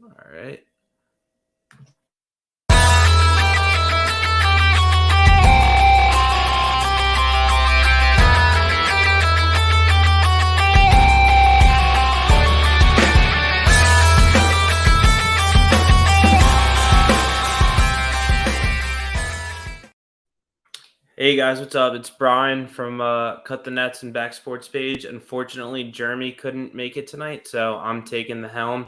All right. Hey guys, what's up? It's Brian from Cut the Nets and Back Sports Page. Unfortunately, Jeremy couldn't make it tonight, so I'm taking the helm.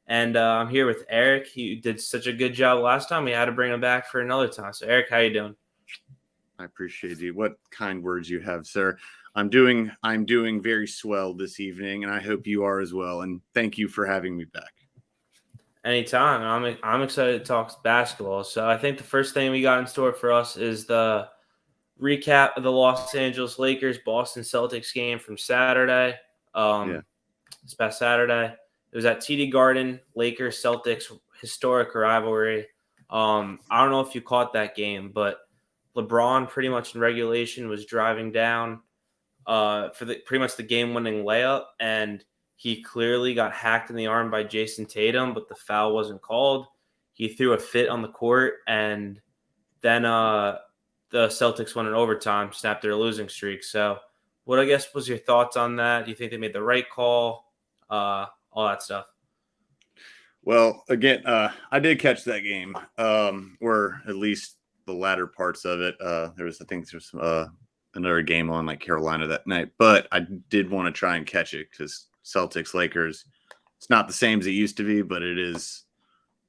And I'm here with Eric. He did such a good job last time. We had to bring him back for another time. So, Eric, how you doing? I appreciate you. What kind words you have, sir. I'm doing very swell this evening, and I hope you are as well. And thank you for having me back. Anytime. I'm excited to talk basketball. So, I think the first thing we got in store for us is the recap of the Los Angeles Lakers Boston Celtics game from Saturday. This past Saturday. It was at TD Garden, Lakers Celtics historic rivalry. I don't know if you caught that game, but LeBron pretty much in regulation was driving down for pretty much the game-winning layup, and he clearly got hacked in the arm by Jason Tatum, but the foul wasn't called. He threw a fit on the court, and then the Celtics won in overtime, snapped their losing streak. So, what I guess was your thoughts on that? Do you think they made the right call? All that stuff. Well, again, I did catch that game, or at least the latter parts of it. There's another game on like Carolina that night, but I did want to try and catch it because Celtics Lakers, it's not the same as it used to be, but it is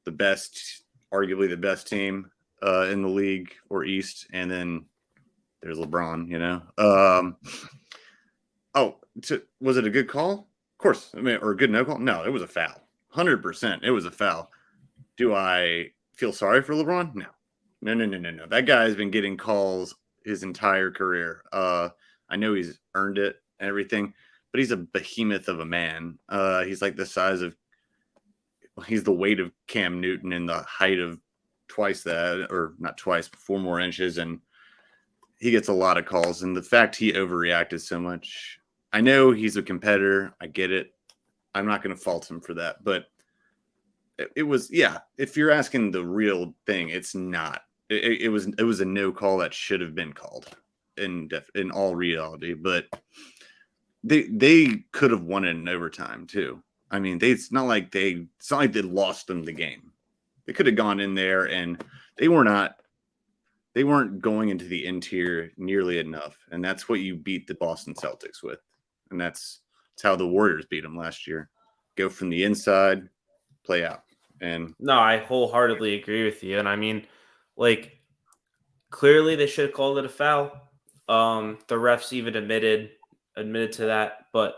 the best, arguably the best team in the league or East, and then there's LeBron. Was it a good call? Of course, or a good no call? No, it was a foul. 100%, it was a foul. Do I feel sorry for LeBron? No. That guy has been getting calls his entire career. I know he's earned it and everything, but he's a behemoth of a man. He's like the size of, he's the weight of Cam Newton and the height of twice that, or not twice, but 4 more inches, and he gets a lot of calls. And the fact he overreacted so much, I know he's a competitor. I get it. I'm not going to fault him for that, but it was, if you're asking the real thing, it's not. It was a no call that should have been called in all reality, but they could have won it in overtime too. I mean, it's not like they lost them the game. They could have gone in there, and they weren't going into the interior nearly enough, and that's what you beat the Boston Celtics with, and that's how the Warriors beat them last year. Go from the inside, play out. And no, I wholeheartedly agree with you. And I mean, like, clearly they should have called it a foul. The refs even admitted to that, but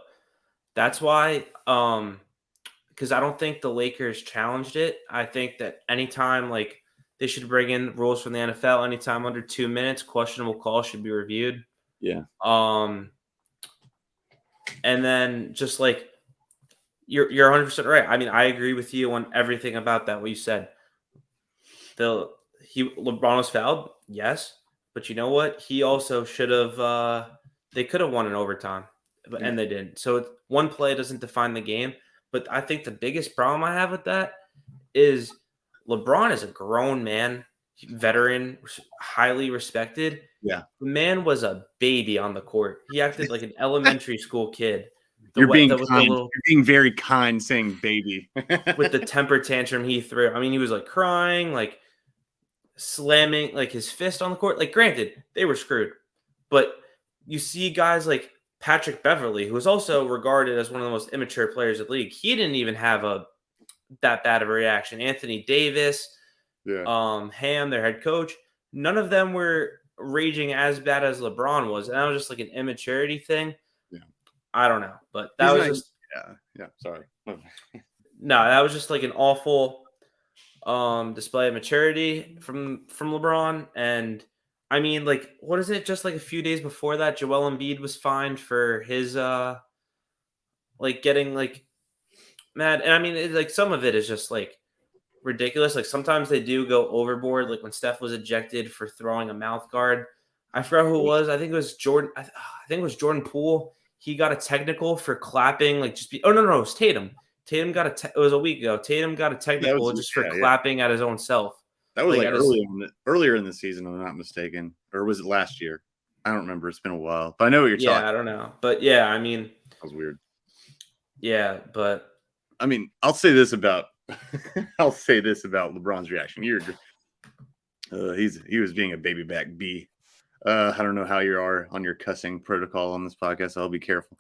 that's why, because I don't think the Lakers challenged it. I think that anytime, like, they should bring in rules from the NFL. Anytime under 2 minutes, questionable call should be reviewed. Yeah. And then just like you're 100% right. I mean, I agree with you on everything about that. What you said. LeBron was fouled, yes, but you know what? He also should have. They could have won in overtime, and they didn't. So one play doesn't define the game. But I think the biggest problem I have with that is LeBron is a grown man, veteran, highly respected. Yeah. The man was a baby on the court. He acted like an elementary school kid. You're being kind. You're being very kind saying baby. With the temper tantrum he threw. I mean, he was like crying, like slamming like his fist on the court. Like, granted, they were screwed. But you see guys like Patrick Beverley, who is also regarded as one of the most immature players in the league. He didn't even have that bad of a reaction. Anthony Davis, Ham, their head coach, none of them were raging as bad as LeBron was. And that was just like an immaturity thing. Yeah. I don't know. But that was just sorry. No, that was just like an awful display of maturity from LeBron. And I mean, like, what is it? Just like a few days before that, Joel Embiid was fined for his getting like mad. And I mean, like, some of it is just like ridiculous. Like, sometimes they do go overboard. Like when Steph was ejected for throwing a mouth guard. I forgot who it was. I think it was Jordan. I think it was Jordan Poole. He got a technical for clapping. Like, it was Tatum. Tatum got it was a week ago. Tatum got a That technical was just for yeah. clapping at his own self. That was like At his, earlier in the season, if I'm not mistaken, or was it last year? I don't remember. It's been a while, but I know what you're yeah, talking. I don't know. But yeah, I mean, That was weird. yeah, but I mean, I'll say this about LeBron's reaction. He was being a baby back B. I don't know how you are on your cussing protocol on this podcast. So I'll be careful.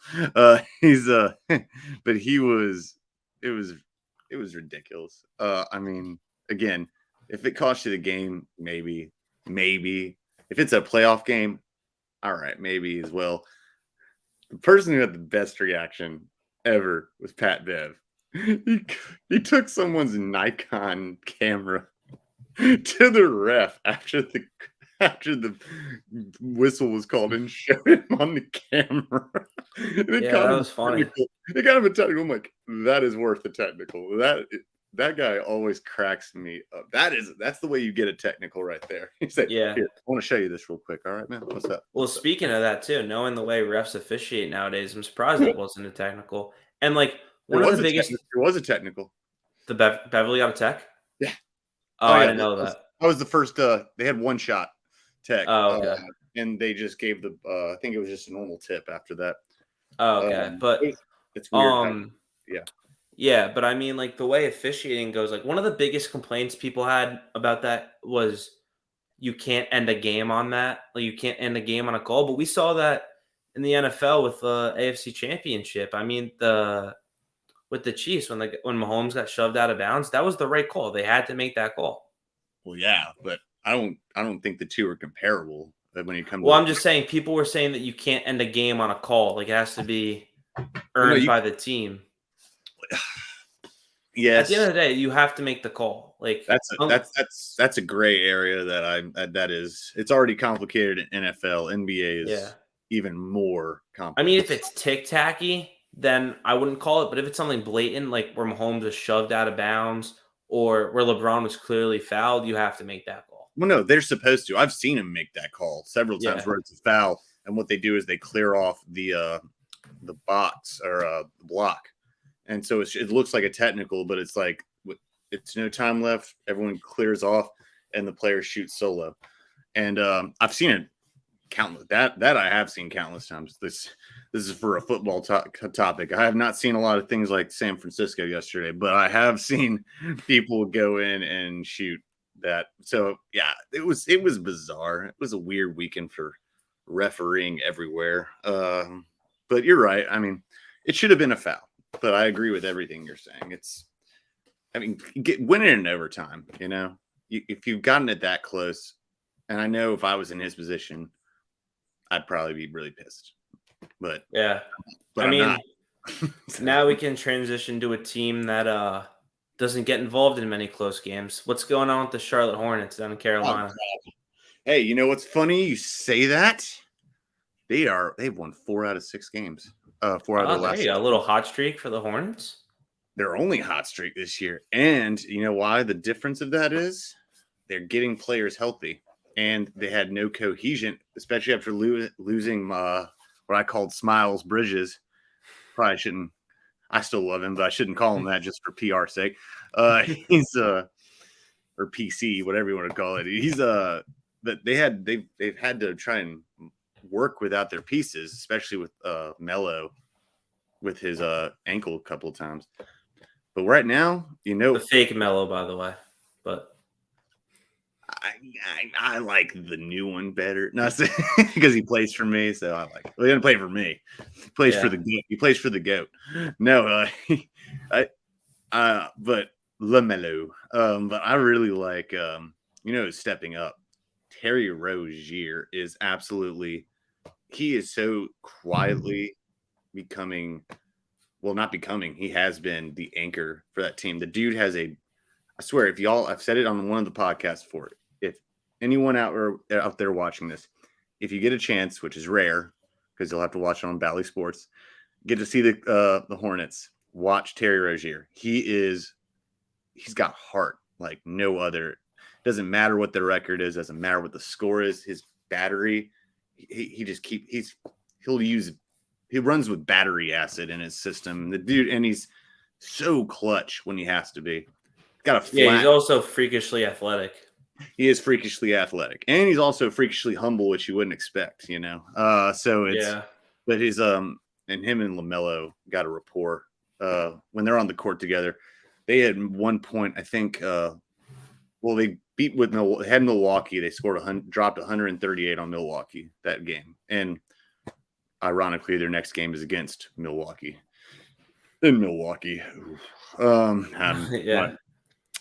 He's but he was. It was ridiculous. I mean, again, if it cost you the game, maybe. If it's a playoff game, all right, maybe as well. The person who had the best reaction ever was Pat Bev. He took someone's Nikon camera to the ref after the whistle was called and showed him on the camera. And it yeah, got that him was funny. it got him a technical. I'm like, that is worth the technical. That guy always cracks me up. That's the way you get a technical right there. He said, Yeah. "Here, I want to show you this real quick. All right, man. What's up?" Well, speaking of that too, knowing the way refs officiate nowadays, I'm surprised it wasn't a technical. And like There one of was the biggest, a technical. the Beverly got a tech. Yeah. Oh, Oh I yeah. didn't know that. That was the first. They had one shot tech. Oh, okay. And they just gave the. I think it was just a normal tip after that. Oh, okay. But it's weird. Yeah. Yeah, but I mean, like the way officiating goes, like one of the biggest complaints people had about that was you can't end a game on that. Like you can't end a game on a call. But we saw that in the NFL with the AFC Championship. I mean, with the Chiefs when Mahomes got shoved out of bounds, that was the right call. They had to make that call. Well, yeah, but I don't think the two are comparable when you come. Well, I'm just saying people were saying that you can't end a game on a call. Like it has to be earned by the team. Yes. At the end of the day, you have to make the call. Like that's a gray area that it's already complicated in NFL. NBA is even more complicated. I mean, if it's tic-tacky, then I wouldn't call it. But if it's something blatant, like where Mahomes was shoved out of bounds or where LeBron was clearly fouled, you have to make that call. Well, no, they're supposed to. I've seen him make that call several times where it's a foul, and what they do is they clear off the box or block. And so it looks like a technical, but it's like it's no time left. Everyone clears off, and the player shoots solo. And I've seen it countless. That I have seen countless times. This is for a football topic. I have not seen a lot of things like San Francisco yesterday, but I have seen people go in and shoot that. So yeah, it was bizarre. It was a weird weekend for refereeing everywhere. But you're right. I mean, it should have been a foul. But I agree with everything you're saying. Winning in overtime, if you've gotten it that close, and I know if I was in his position, I'd probably be really pissed. But yeah, but I mean, now we can transition to a team that doesn't get involved in many close games. What's going on with the Charlotte Hornets down in Carolina? Oh, hey, you know what's funny? You say that they've won 4 out of 6 games. 4 out of the last. A little hot streak for the Hornets. Their only hot streak this year, and you know why? The difference of that is they're getting players healthy, and they had no cohesion, especially after losing what I called Smiles Bridges. Probably shouldn't. I still love him, but I shouldn't call him that just for PR sake. He's or PC, whatever you want to call it. He's that they've had to try and work without their pieces, especially with Melo with his ankle a couple of times. But right now, the fake Melo, by the way. But I like the new one better, not because he plays for me. So I like. Well, he doesn't play for me. He plays for the goat. He plays for the goat. No, but LaMelo. But I really like stepping up. Terry Rozier is absolutely. He is so quietly becoming. Well, not becoming. He has been the anchor for that team. The dude has I swear, I've said it on one of the podcasts before. If anyone out there watching this, if you get a chance, which is rare because you'll have to watch it on Bally Sports, get to see the Hornets. Watch Terry Rozier. He's got heart like no other. Doesn't matter what the record is. Doesn't matter what the score is. His battery. He runs with battery acid in his system. The dude, and he's so clutch when he has to be. Got a Yeah, he's flat. also freakishly athletic. He is freakishly athletic, and he's also freakishly humble, which you wouldn't expect, you know. So it's, Yeah. but his and him and LaMelo got a rapport when they're on the court together. They had 1 point, I think. Well, they beat with had Milwaukee. They scored dropped 138 on Milwaukee that game, and ironically, their next game is against Milwaukee. In Milwaukee, Yeah.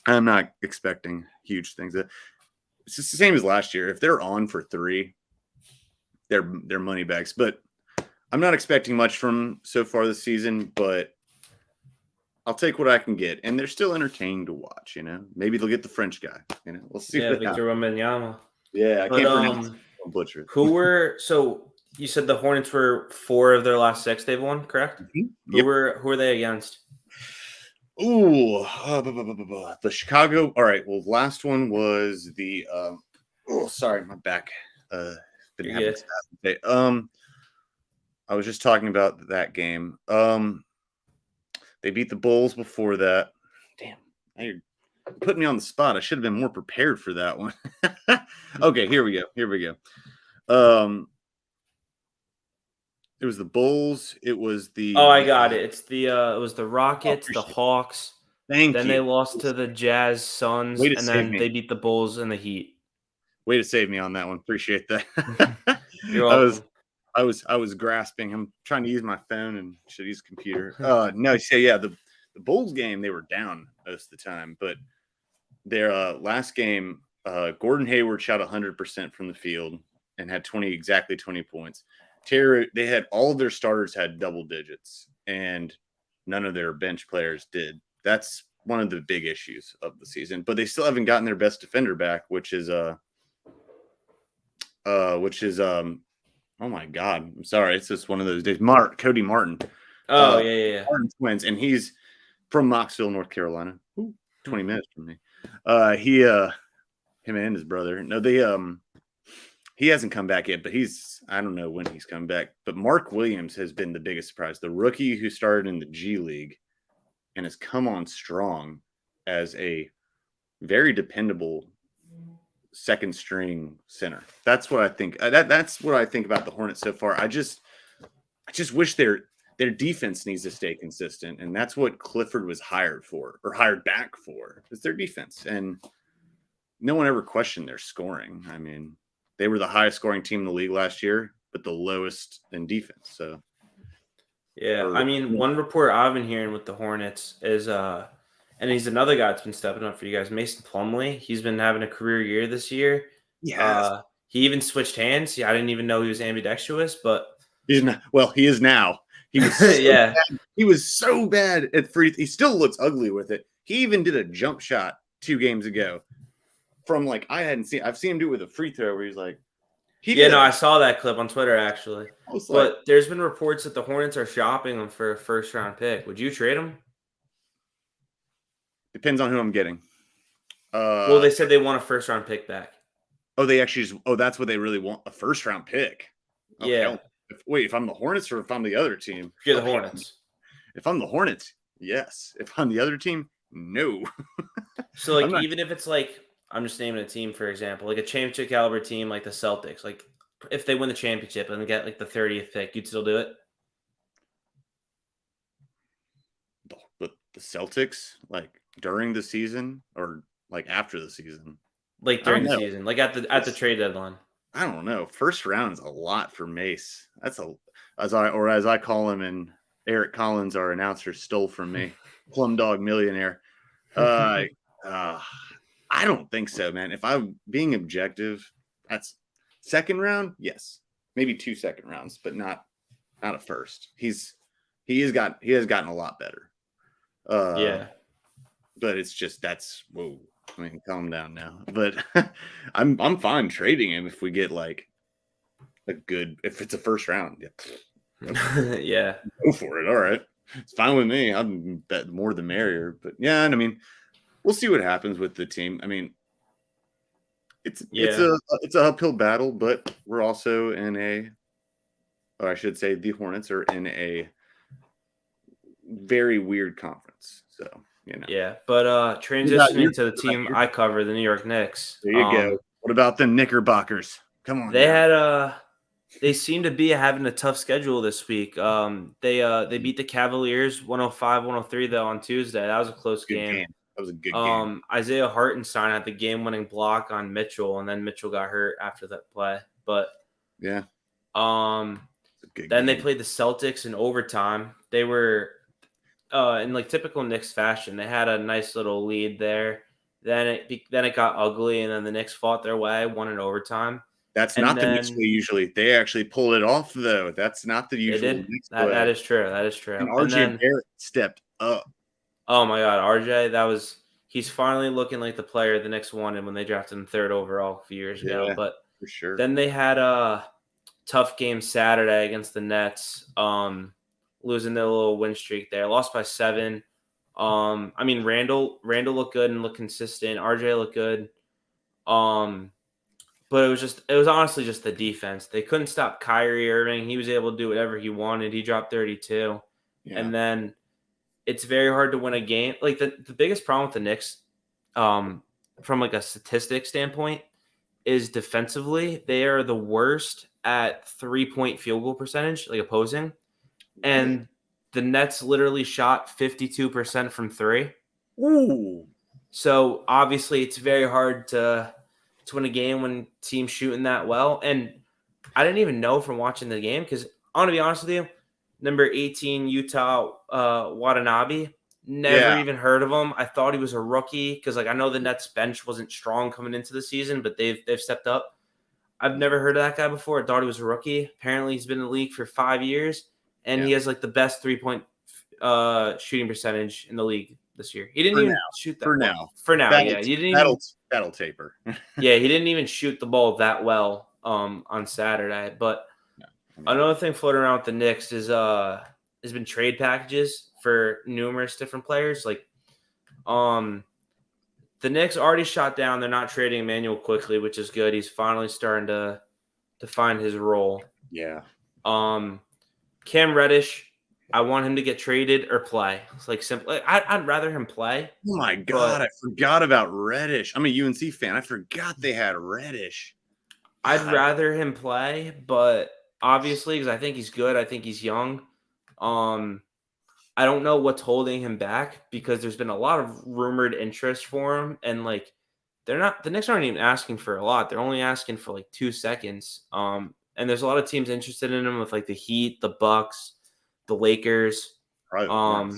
I'm not expecting huge things. It's just the same as last year. If they're on for 3, they're money bags. But I'm not expecting much from so far this season. But I'll take what I can get, and they're still entertaining to watch. You know, maybe they'll get the French guy. You know, we'll see. Yeah, What happens. Victor Wembanyama. Yeah, I But can't pronounce it. I'll butcher it. so you said the Hornets were 4 of their last 6 they've won, correct? Yep. Who are they against? Ooh, the Chicago. All right. Well, the last one was the. Oh, sorry, my back. Been You're having good. spasms today. I was just talking about that game. They beat the Bulls before that. Damn, now you're putting me on the spot. I should have been more prepared for that one. Okay, here we go. It was the Bulls. It was the. Oh, I got it. It's the it was the Oh, Rockets, the appreciate it. Hawks. Thank Then they you. lost to the Jazz, Suns, Way to and save then me. they beat the Bulls and the Heat. Way to save me on that one. Appreciate that. You're I welcome. was grasping. I'm trying to use my phone and should use computer. No, so yeah, the Bulls game, they were down most of the time, but their last game, Gordon Hayward shot 100% from the field and had exactly 20 points. They had all of their starters had double digits, and none of their bench players did. That's one of the big issues of the season. But they still haven't gotten their best defender back, which is oh my God, I'm sorry, it's just one of those days. Cody Martin, Oh, yeah. Martin twins, and he's from Knoxville, North Carolina. Ooh, 20 minutes from me. Him and his brother. No, he hasn't come back yet, but I don't know when he's come back. But Mark Williams has been the biggest surprise. The rookie who started in the G League and has come on strong as a very dependable second string center. That's what I think. That's what I think about the Hornets so far. I just wish their defense needs to stay consistent, and that's what Clifford was hired back for, is their defense. And no one ever questioned their scoring. I mean, they were the highest scoring team in the league last year, but the lowest in defense. So, Yeah. I mean, one report I've been hearing with the Hornets is and he's another guy that's been stepping up for you guys, Mason Plumlee. He's been having a career year this year. yes, He even switched hands. Yeah, I didn't even know he was ambidextrous, but he's not. Well, he is now. He was so yeah. bad. He was so bad at free. He still looks ugly with it. He even did a jump shot 2 games ago from I've seen him do it with a free throw where he's like, I saw that clip on Twitter actually. But there's been reports that the Hornets are shopping him for a first round pick. Would you trade him? Depends on who I'm getting. Well, they said they want a first round pick back. Oh, they actually that's what they really want, a first round pick. Oh, yeah. If I'm the Hornets or if I'm the other team? If you're the Hornets. If I'm the Hornets, yes. If I'm the other team, no. So even if it's I'm just naming a team, for example, like a championship caliber team like the Celtics, like if they win the championship and get the 30th pick, you'd still do it? The Celtics, during the season or after the season? During the season, at the trade deadline. I don't know. First round is a lot for Mace. That's as I call him, and Eric Collins, our announcer, stole from me. Plum Dog Millionaire. I don't think so, man. If I'm being objective, that's second round, yes, maybe 2 second rounds, but not a first. He has gotten a lot better. Yeah, but it's just whoa. I mean, calm down now. But I'm fine trading him if we get if it's a first round. Yeah. yeah, Go for it. All right, it's fine with me. I'm bet more the merrier. But yeah, and I mean, we'll see what happens with the team. I mean, it's a uphill battle, but we're also in or I should say, the Hornets are in a very weird conference. So, Yeah, but transitioning to the team I cover, the New York Knicks. There you go. What about the Knickerbockers? Come on. They had they seem to be having a tough schedule this week. They beat the Cavaliers 105-103 though on Tuesday. That was a close game. That was a good game. Isaiah Hartenstein had the game-winning block on Mitchell, and then Mitchell got hurt after that play. But yeah, then they played the Celtics in overtime. They were in like typical Knicks fashion. They had a nice little lead there. Then it got ugly, and then the Knicks fought their way, won in overtime. That's not the Knicks way usually. They actually pulled it off, though. That's not the usual Knicks way. That is true. That is true. And RJ Barrett stepped up. Oh my God, RJ! He's finally looking like the player the Knicks wanted when they drafted him 3rd overall a few years ago. But for sure. Then they had a tough game Saturday against the Nets, losing their little win streak there. Lost by 7. I mean, Randall looked good and looked consistent. RJ looked good. But it was honestly just the defense. They couldn't stop Kyrie Irving. He was able to do whatever he wanted. He dropped 32. Yeah. And then it's very hard to win a game. Like the biggest problem with the Knicks, from like a statistic standpoint, is defensively. They are the worst at 3-point field goal percentage, like opposing. And the Nets literally shot 52% from 3. Ooh. So obviously it's very hard to win a game when teams shooting that well. And I didn't even know from watching the game because I want to be honest with you, number 18 Utah Watanabe, never even heard of him. I thought he was a rookie because I know the Nets bench wasn't strong coming into the season, but they've stepped up. I've never heard of that guy before. I thought he was a rookie. Apparently he's been in the league for 5 years, and he has the best 3-point shooting percentage in the league this year. He didn't even shoot that for now. Yeah, he didn't even that'll taper. Yeah, he didn't even shoot the ball that well on Saturday. But another thing floating around with the Knicks is has been trade packages for numerous different players. Like the Knicks already shot down. They're not trading Emmanuel quickly, which is good. He's finally starting to find his role. Yeah. Cam Reddish, I want him to get traded or play. It's like simple. I'd rather him play. Oh my God, I forgot about Reddish. I'm a UNC fan. I forgot they had Reddish. I'd rather him play, but obviously, because I think he's good. I think he's young. I don't know what's holding him back because there's been a lot of rumored interest for him, and the Knicks aren't even asking for a lot. They're only asking for 2 seconds. And there's a lot of teams interested in him with the Heat, the Bucks, the Lakers. I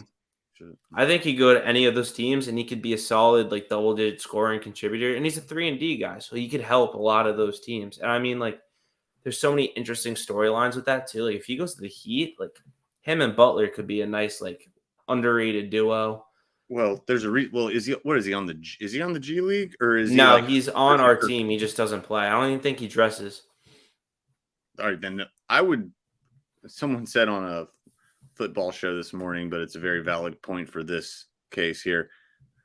think he'd go to any of those teams, and he could be a solid double-digit scoring contributor. And he's a 3-and-D guy, so he could help a lot of those teams. And I mean, there's so many interesting storylines with that too. If he goes to the Heat, him and Butler could be a nice underrated duo. Well, there's a is he on the G League or is no? He's on our team. He just doesn't play. I don't even think he dresses. All right, then someone said on a football show this morning, but it's a very valid point for this case here.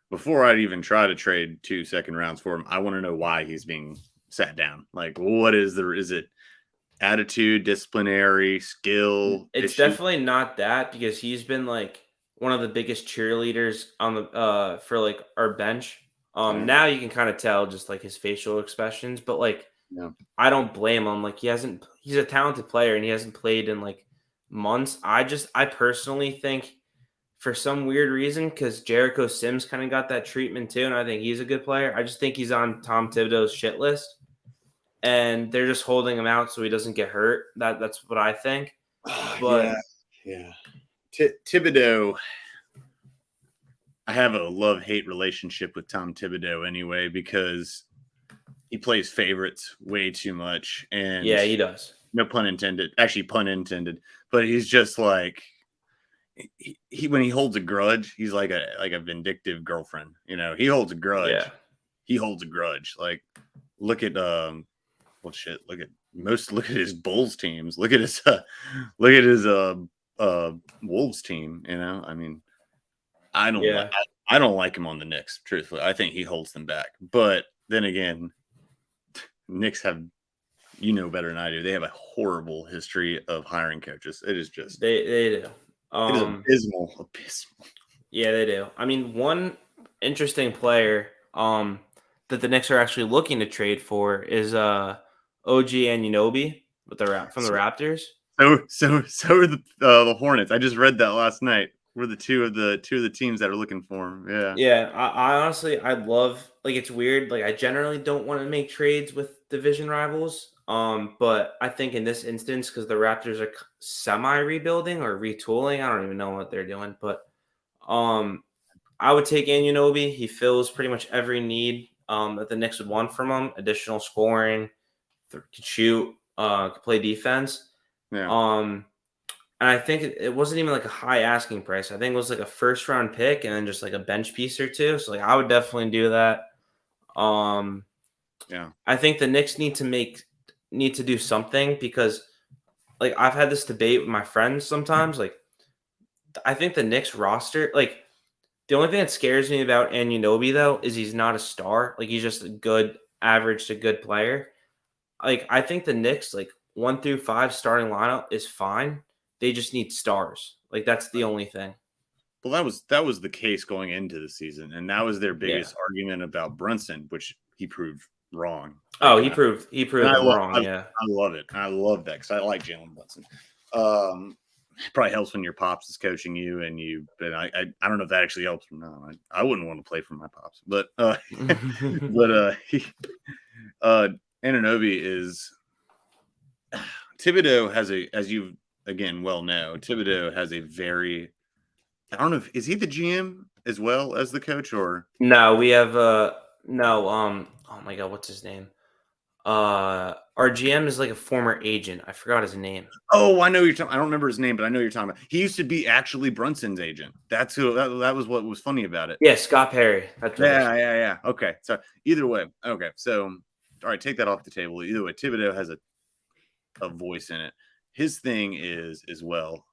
Before I'd even try to trade 2 second rounds for him, I want to know why he's being sat down. What is it attitude, disciplinary, skill? It's definitely not that, because he's been one of the biggest cheerleaders on the for our bench. Now you can kind of tell just his facial expressions, but I don't blame him. He's a talented player and he hasn't played in months. I personally think for some weird reason, because Jericho Sims kind of got that treatment too, and I think he's a good player. I just think he's on Tom Thibodeau's shit list, and they're just holding him out so he doesn't get hurt. That's what I think. But yeah. Thibodeau, I have a love-hate relationship with Tom Thibodeau anyway, because he plays favorites way too much. And yeah, he does. No pun intended. Actually, pun intended. But he's just he when he holds a grudge, he's like a vindictive girlfriend. He holds a grudge. Yeah. He holds a grudge. Look at look at his Bulls teams. Look at his Wolves team. I mean, I don't like him on the Knicks. Truthfully, I think he holds them back. But then again, Knicks have, better than I do. They have a horrible history of hiring coaches. It is just they do. It is Um, abysmal. Abysmal. yeah, they do. I mean, one interesting player that the Knicks are actually looking to trade for is OG Anunoby with from the So Raptors. so are the Hornets. I just read that last night. We're the two of the teams that are looking for him. Yeah. Yeah, I honestly I love like it's weird. Like I generally don't want to make trades with division rivals. But I think in this instance, because the Raptors are semi rebuilding or retooling, I don't even know what they're doing. But um, I would take Anunoby. He fills pretty much every need that the Knicks would want from him. Additional scoring, could shoot, could play defense. Yeah. Um, and I think it wasn't even like a high asking price. I think it was like a first round pick and then just like a bench piece or two. So like I would definitely do that. Um, Yeah. I think the Knicks need to do something because like I've had this debate with my friends sometimes. Like I think the Knicks roster, like the only thing that scares me about Anunoby though is he's not a star. Like he's just a good average to good player. Like I think the Knicks like 1 through 5 starting lineup is fine. They just need stars. Like that's the only thing. Well, that was the case going into the season, and that was their Yeah. biggest argument about Brunson, which he proved wrong. Like, Oh, and he I proved them love wrong. Yeah. I love it. I love that because I like Jalen Brunson. It probably helps when your pops is coaching you, and but I don't know if that actually helps or not. I wouldn't want to play for my pops, but he Anunoby is Thibodeau has as you again well know, Thibodeau has a very I don't know if is he the GM as well as the coach or No, we have no oh my god, what's his name? Our GM is like a former agent. I forgot his name. oh I know you're talking I don't remember his name but I know you're talking about he used to be actually Brunson's agent. That's who that was what was funny about it. Yeah, Scott Perry. That's what it is. Yeah. Okay. So either way, okay. So all right, take that off the table. Either way, Thibodeau has a voice in it. His thing is as well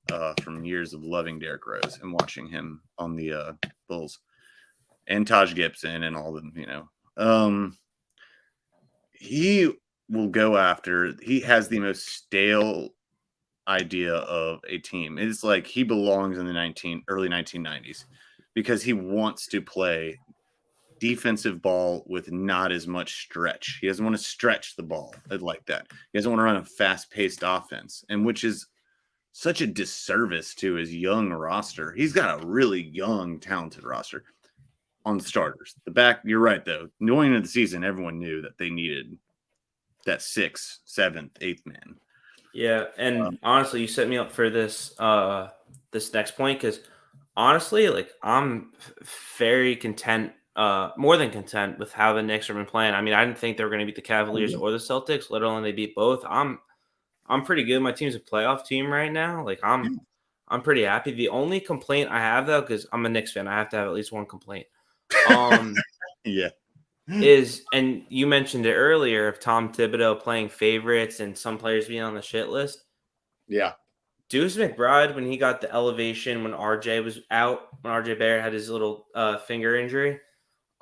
from years of loving Derrick Rose and watching him on the Bulls and Taj Gibson and all them, you know. He will go after. He has the most stale idea of a team. It's like he belongs in the early 1990s because he wants to play defensive ball with not as much stretch. He doesn't want to stretch the ball like that. He doesn't want to run a fast-paced offense, and which is such a disservice to his young roster. He's got a really young, talented roster on starters. The back, you're right though. Going into the season, everyone knew that they needed that 6th, 7th, 8th man. Yeah, and honestly, you set me up for this next point because honestly, like I'm very content, more than content with how the Knicks have been playing. I mean, I didn't think they were going to beat the Cavaliers or the Celtics, let alone they beat both. I'm pretty good. My team's a playoff team right now. Like I'm pretty happy. The only complaint I have though, because I'm a Knicks fan, I have to have at least one complaint. Um, Yeah. is and you mentioned it earlier of Tom Thibodeau playing favorites and some players being on the shit list. Yeah. Deuce McBride, when he got the elevation when RJ was out, when RJ Barrett had his little finger injury,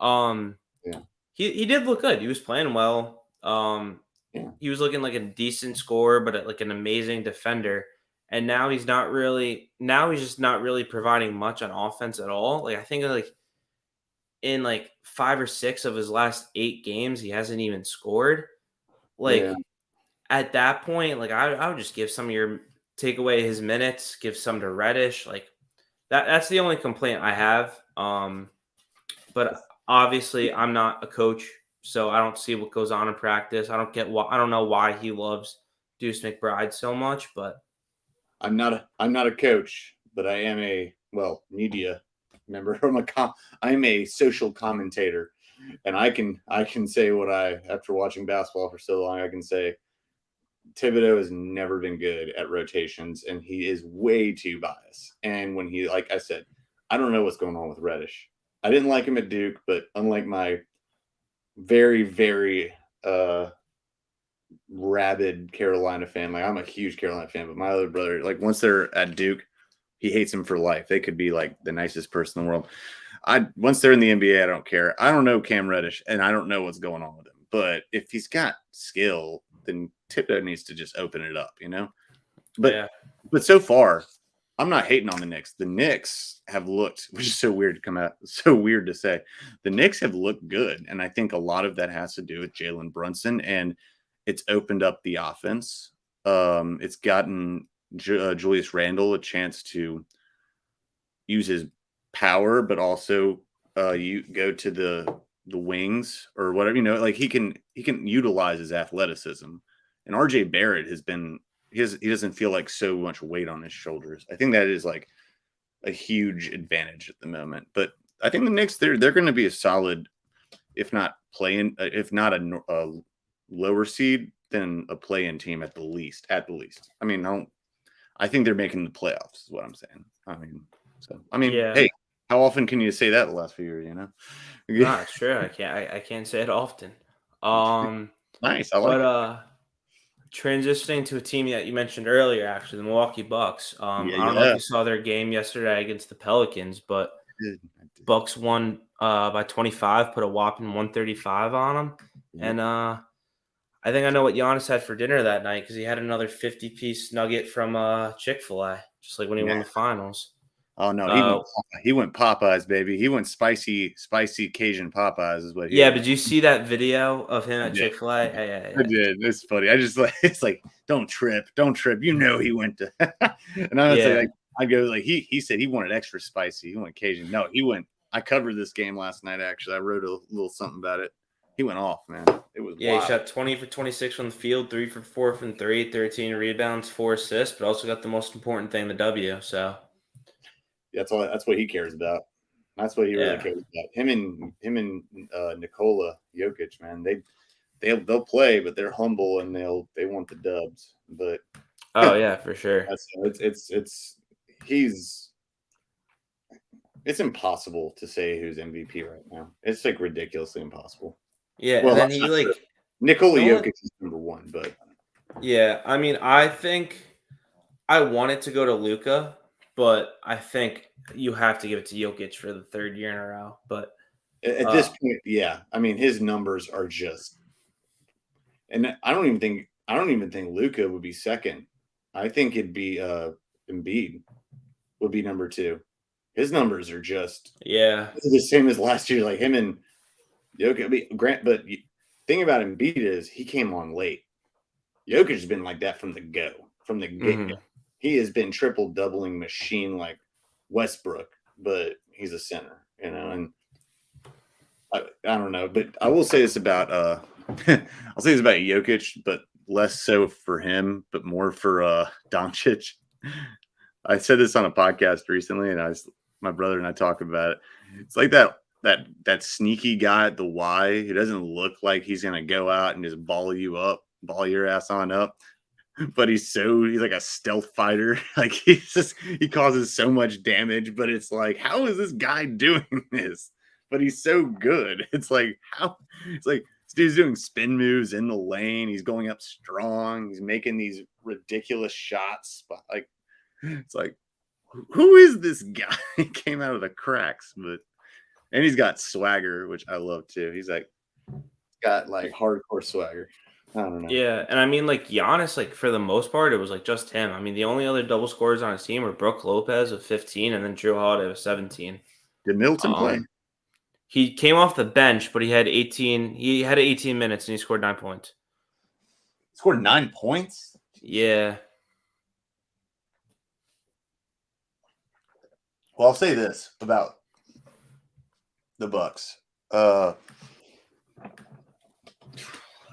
um, Yeah. he did look good. He was playing well. Yeah. He was looking like a decent scorer, but like an amazing defender. And now he's not really. Now he's just not really providing much on offense at all. Like I think like in like 5 or 6 of his last 8 games, he hasn't even scored. Yeah. Like at that point, like I would just give some of your take away his minutes, give some to Reddish. Like that's the only complaint I have. But obviously I'm not a coach, so I don't see what goes on in practice. I don't know why he loves Deuce McBride so much, but I'm not a coach, but I am a media member. I'm a social commentator, and I can say what I after watching basketball for so long I can say Thibodeau has never been good at rotations, and he is way too biased. And when he, like I said, I don't know what's going on with Reddish. I didn't like him at Duke, but unlike my very very rabid Carolina fan. Like I'm a huge Carolina fan, but my other brother, like once they're at Duke, he hates them for life. They could be like the nicest person in the world. Once they're in the NBA, I don't care. I don't know Cam Reddish, and I don't know what's going on with him. But if he's got skill, then Thibodeau needs to just open it up, you know. But yeah. but so far, I'm not hating on the Knicks. The Knicks have looked, which is so weird to come out, so weird to say. The Knicks have looked good, and I think a lot of that has to do with Jalen Brunson, and it's opened up the offense. It's gotten Julius Randle a chance to use his power, but also you go to the wings or whatever, like he can utilize his athleticism. And RJ Barrett has been he doesn't feel like so much weight on his shoulders. I think that is like a huge advantage at the moment. But I think the Knicks they're going to be a solid, if not if not a lower seed, then a play-in team at the least. At the least, I mean, I think they're making the playoffs. Is what I'm saying. I mean, Yeah. hey, how often can you say that the last few years? No, it's true. I can't say it often. Nice. I like But it. transitioning to a team that you mentioned earlier, actually, the Milwaukee Bucks. Yeah, I don't know if yeah. you saw their game yesterday against the Pelicans, but I did. Bucks won by 25, put a whopping 135 on them. Yep. And I think I know what Giannis had for dinner that night because he had another 50-piece nugget from Chick-fil-A, just like when he Nah. won the finals. Oh no, Uh, he went Popeyes, baby. He went spicy Cajun Popeyes is what he yeah, went. but did you see that video of him I at did. Chick-fil-A? Yeah, yeah, I yeah. did. It's funny. I just like it's like don't trip. You know he went to and honestly, Yeah. like I go like he said he wanted extra spicy. He went Cajun. No, he went. I covered this game last night. Actually, I wrote a little something about it. He went off, man. It was Yeah, he wild. shot 20 for 26 from the field, 3 for 4 from 3, 13 rebounds, 4 assists, but also got the most important thing, the W. So, That's all. That's what he cares about. That's what he really yeah. cares about. Him and Nikola Jokic, man. They'll play, but they're humble and they want the dubs. But Oh, yeah, for sure. he's it's impossible to say who's MVP right now. It's like ridiculously impossible. Yeah, Well, and then that's he not true. like Nikola no one Jokic is number one, but yeah, I mean, I think I wanted to go to Luca, but I think you have to give it to Jokic for the 3rd year in a row. But at this uh point, yeah. I mean, his numbers are just, and I don't even think Luca would be second. I think it'd be Embiid would be number two. His numbers are just yeah. the same as last year. Like him and Jokic. I mean, thing about Embiid is he came on late. Jokic has been like that from the get go. Mhm. He has been triple doubling machine like Westbrook, but he's a center, and I don't know, but I will say this about I'll say this about Jokic, but less so for him, but more for Doncic. I said this on a podcast recently, and my brother and I talked about it. It's like that sneaky guy at the Y who doesn't look like he's gonna go out and just ball you up, ball your ass on up. But he's like a stealth fighter. Like he causes so much damage, but it's like, how is this guy doing this? But he's so good. It's like this dude's doing spin moves in the lane. He's going up strong. He's making these ridiculous shots. But like it's like, who is this guy? He came out of the cracks, and he's got swagger, which I love too. He's like got like hardcore swagger. I don't know. Yeah, and I mean, like Giannis, like for the most part, it was like just him. I mean, the only other double scorers on his team were Brooke Lopez with 15, and then Drew Holiday with 17. Did Milton play? Um, he came off the bench, but he had 18. He had 18 minutes and he scored 9 points. Scored 9 points. Yeah, Well, I'll say this about the Bucks.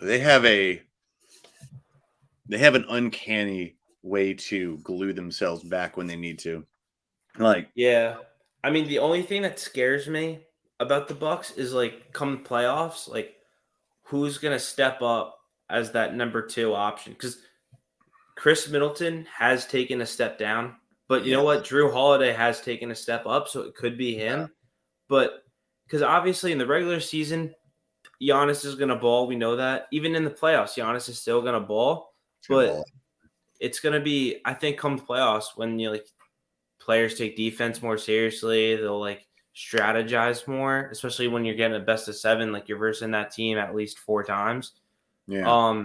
They have an uncanny way to glue themselves back when they need to. Like, yeah. I mean, the only thing that scares me about the Bucks is like come playoffs, like who's gonna step up as that number 2 option? Because Chris Middleton has taken a step down, but you yeah, know what? Drew Holiday has taken a step up, so it could be him. But because obviously in the regular season, Giannis is going to ball. We know that. Even in the playoffs, Giannis is still going to ball. But it's going to be, I think, come the playoffs when you like players take defense more seriously. They'll like strategize more, especially when you're getting a best of 7, like you're versing that team at least 4 times. yeah.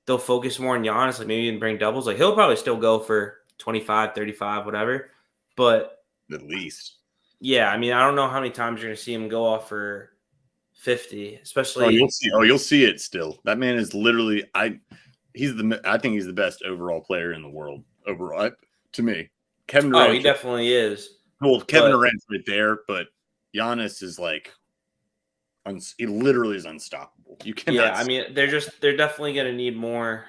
They'll focus more on Giannis, like maybe even bring doubles. Like he'll probably still go for 25, 35, whatever. But At least. yeah, I mean, I don't know how many times you're going to see him go off for 50, Oh, especially. you'll see it still. That man is literally I think he's the best overall player in the world overall to me. Kevin Oh, he Durant. definitely is. Well, Kevin But Durant's right there, but Giannis is like he literally is unstoppable. You yeah, cannot. I mean, they're definitely going to need more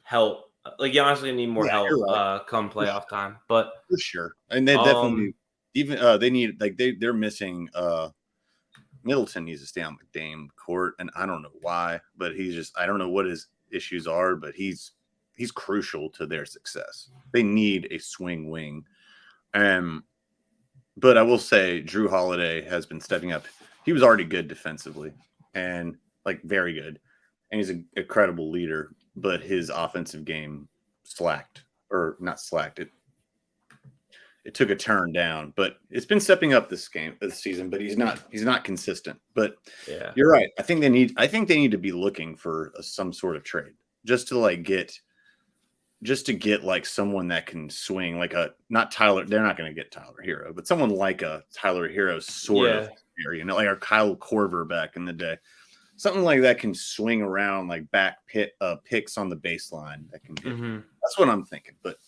help. Like, Giannis going to need more Yeah, help you're right. come playoff time. But For sure. And they um, definitely even they need like they're missing Middleton needs to stay on the Dame court, and I don't know why, but I don't know what his issues are, but he's crucial to their success. They need a swing wing. But I will say Drew Holiday has been stepping up. He was already good defensively and like very good. And he's a credible leader, but his offensive game slacked or not slacked. It took a turn down, but it's been stepping up this season, but he's not consistent. But yeah. you're right. I think they need to be looking for some sort of trade just to get like someone that can swing like not Tyler. They're not going to get Tyler Hero, but someone like a Tyler Hero sort of player, like our Kyle Korver back in the day. Something like that can swing around like picks on the baseline that can hit. Mm-hmm. That's what I'm thinking. But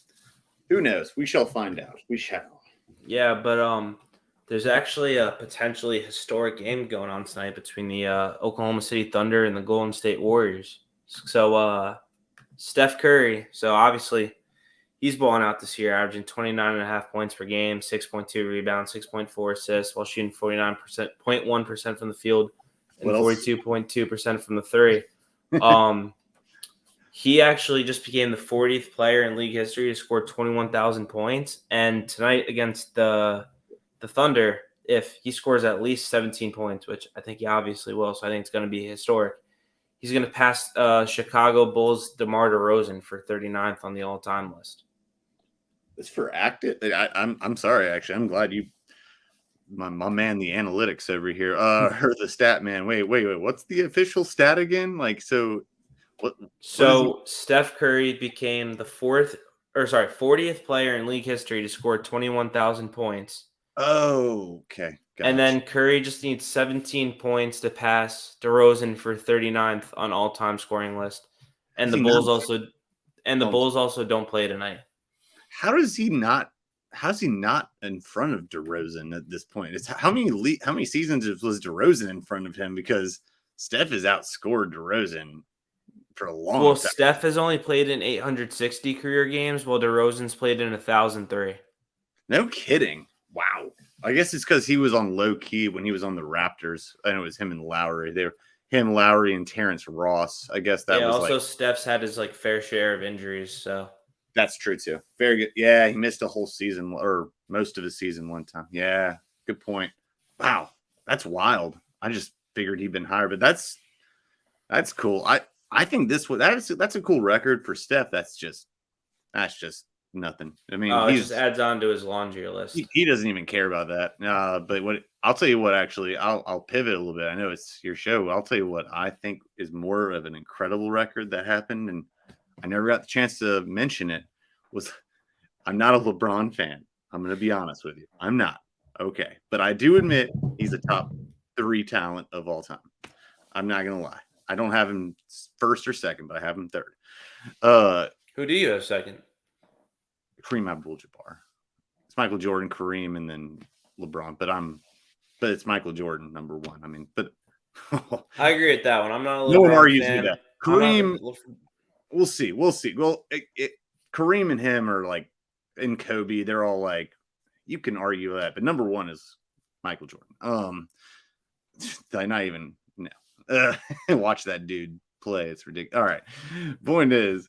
who knows? We shall find out. We shall. Yeah, but there's actually a potentially historic game going on tonight between the Oklahoma City Thunder and the Golden State Warriors. So Steph Curry, so obviously he's balling out this year, averaging 29.5 points per game, 6.2 rebounds, 6.4 assists, while shooting 49.1% from the field and 42.2% from the three. He actually just became the 40th player in league history to score 21,000 points. And tonight against the Thunder, if he scores at least 17 points, which I think he obviously will, so I think it's going to be historic, he's going to pass Chicago Bulls' DeMar DeRozan for 39th on the all-time list. It's for active. I'm sorry, actually. I'm glad you, my man, the analytics over here, heard the stat man. Wait. What's the official stat again? Like, so what? So Steph Curry became the 40th player in league history to score 21,000 points. Oh, okay. Gotcha. And then Curry just needs 17 points to pass DeRozan for 39th on all-time scoring list. And the Bulls also don't play tonight. How's he not in front of DeRozan at this point? It's how many seasons was DeRozan in front of him? Because Steph has outscored DeRozan for a long time. Steph has only played in 860 career games, while DeRozan's played in 1,003. No kidding. Wow. I guess it's because he was on low key when he was on the Raptors. I know it was him and Lowry. Lowry, and Terrence Ross. I guess that was also Steph's had his fair share of injuries, so that's true too. Very good. Yeah, he missed a whole season or most of his season one time. Yeah, good point. Wow, that's wild. I just figured he'd been higher, but that's cool. I think that's a cool record for Steph. That's just nothing. I mean, it just adds on to his laundry list. He doesn't even care about that. But I'll tell you what, actually, I'll pivot a little bit. I know it's your show. I'll tell you what I think is more of an incredible record that happened, and I never got the chance to mention it. I'm not a LeBron fan. I'm going to be honest with you. I'm not. Okay. But I do admit he's a top 3 talent of all time. I'm not going to lie. I don't have him first or second, but I have him third. Who do you have second? Kareem Abdul-Jabbar. It's Michael Jordan, Kareem, and then LeBron. But it's Michael Jordan number 1. I mean, but I agree with that one. I'm not a LeBron no one argues fan. with that. Kareem, we'll see. Well, Kareem and him are like, and Kobe, they're all like, you can argue that, but number 1 is Michael Jordan. Not even watch that dude play. It's ridiculous. All right. Point is,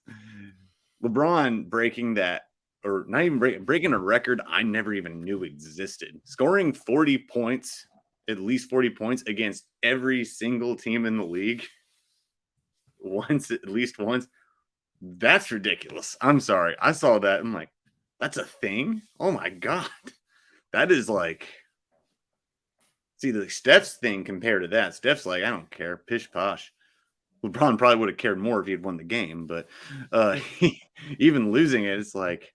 LeBron breaking that, or not even breaking a record I never even knew existed. Scoring 40 points, at least 40 points against every single team in the league at least once. That's ridiculous. I'm sorry. I saw that. I'm like, that's a thing? Oh my God. That is like, see, the Steph's thing compared to that. Steph's like, I don't care. Pish posh. LeBron probably would have cared more if he had won the game, but even losing it, it's like,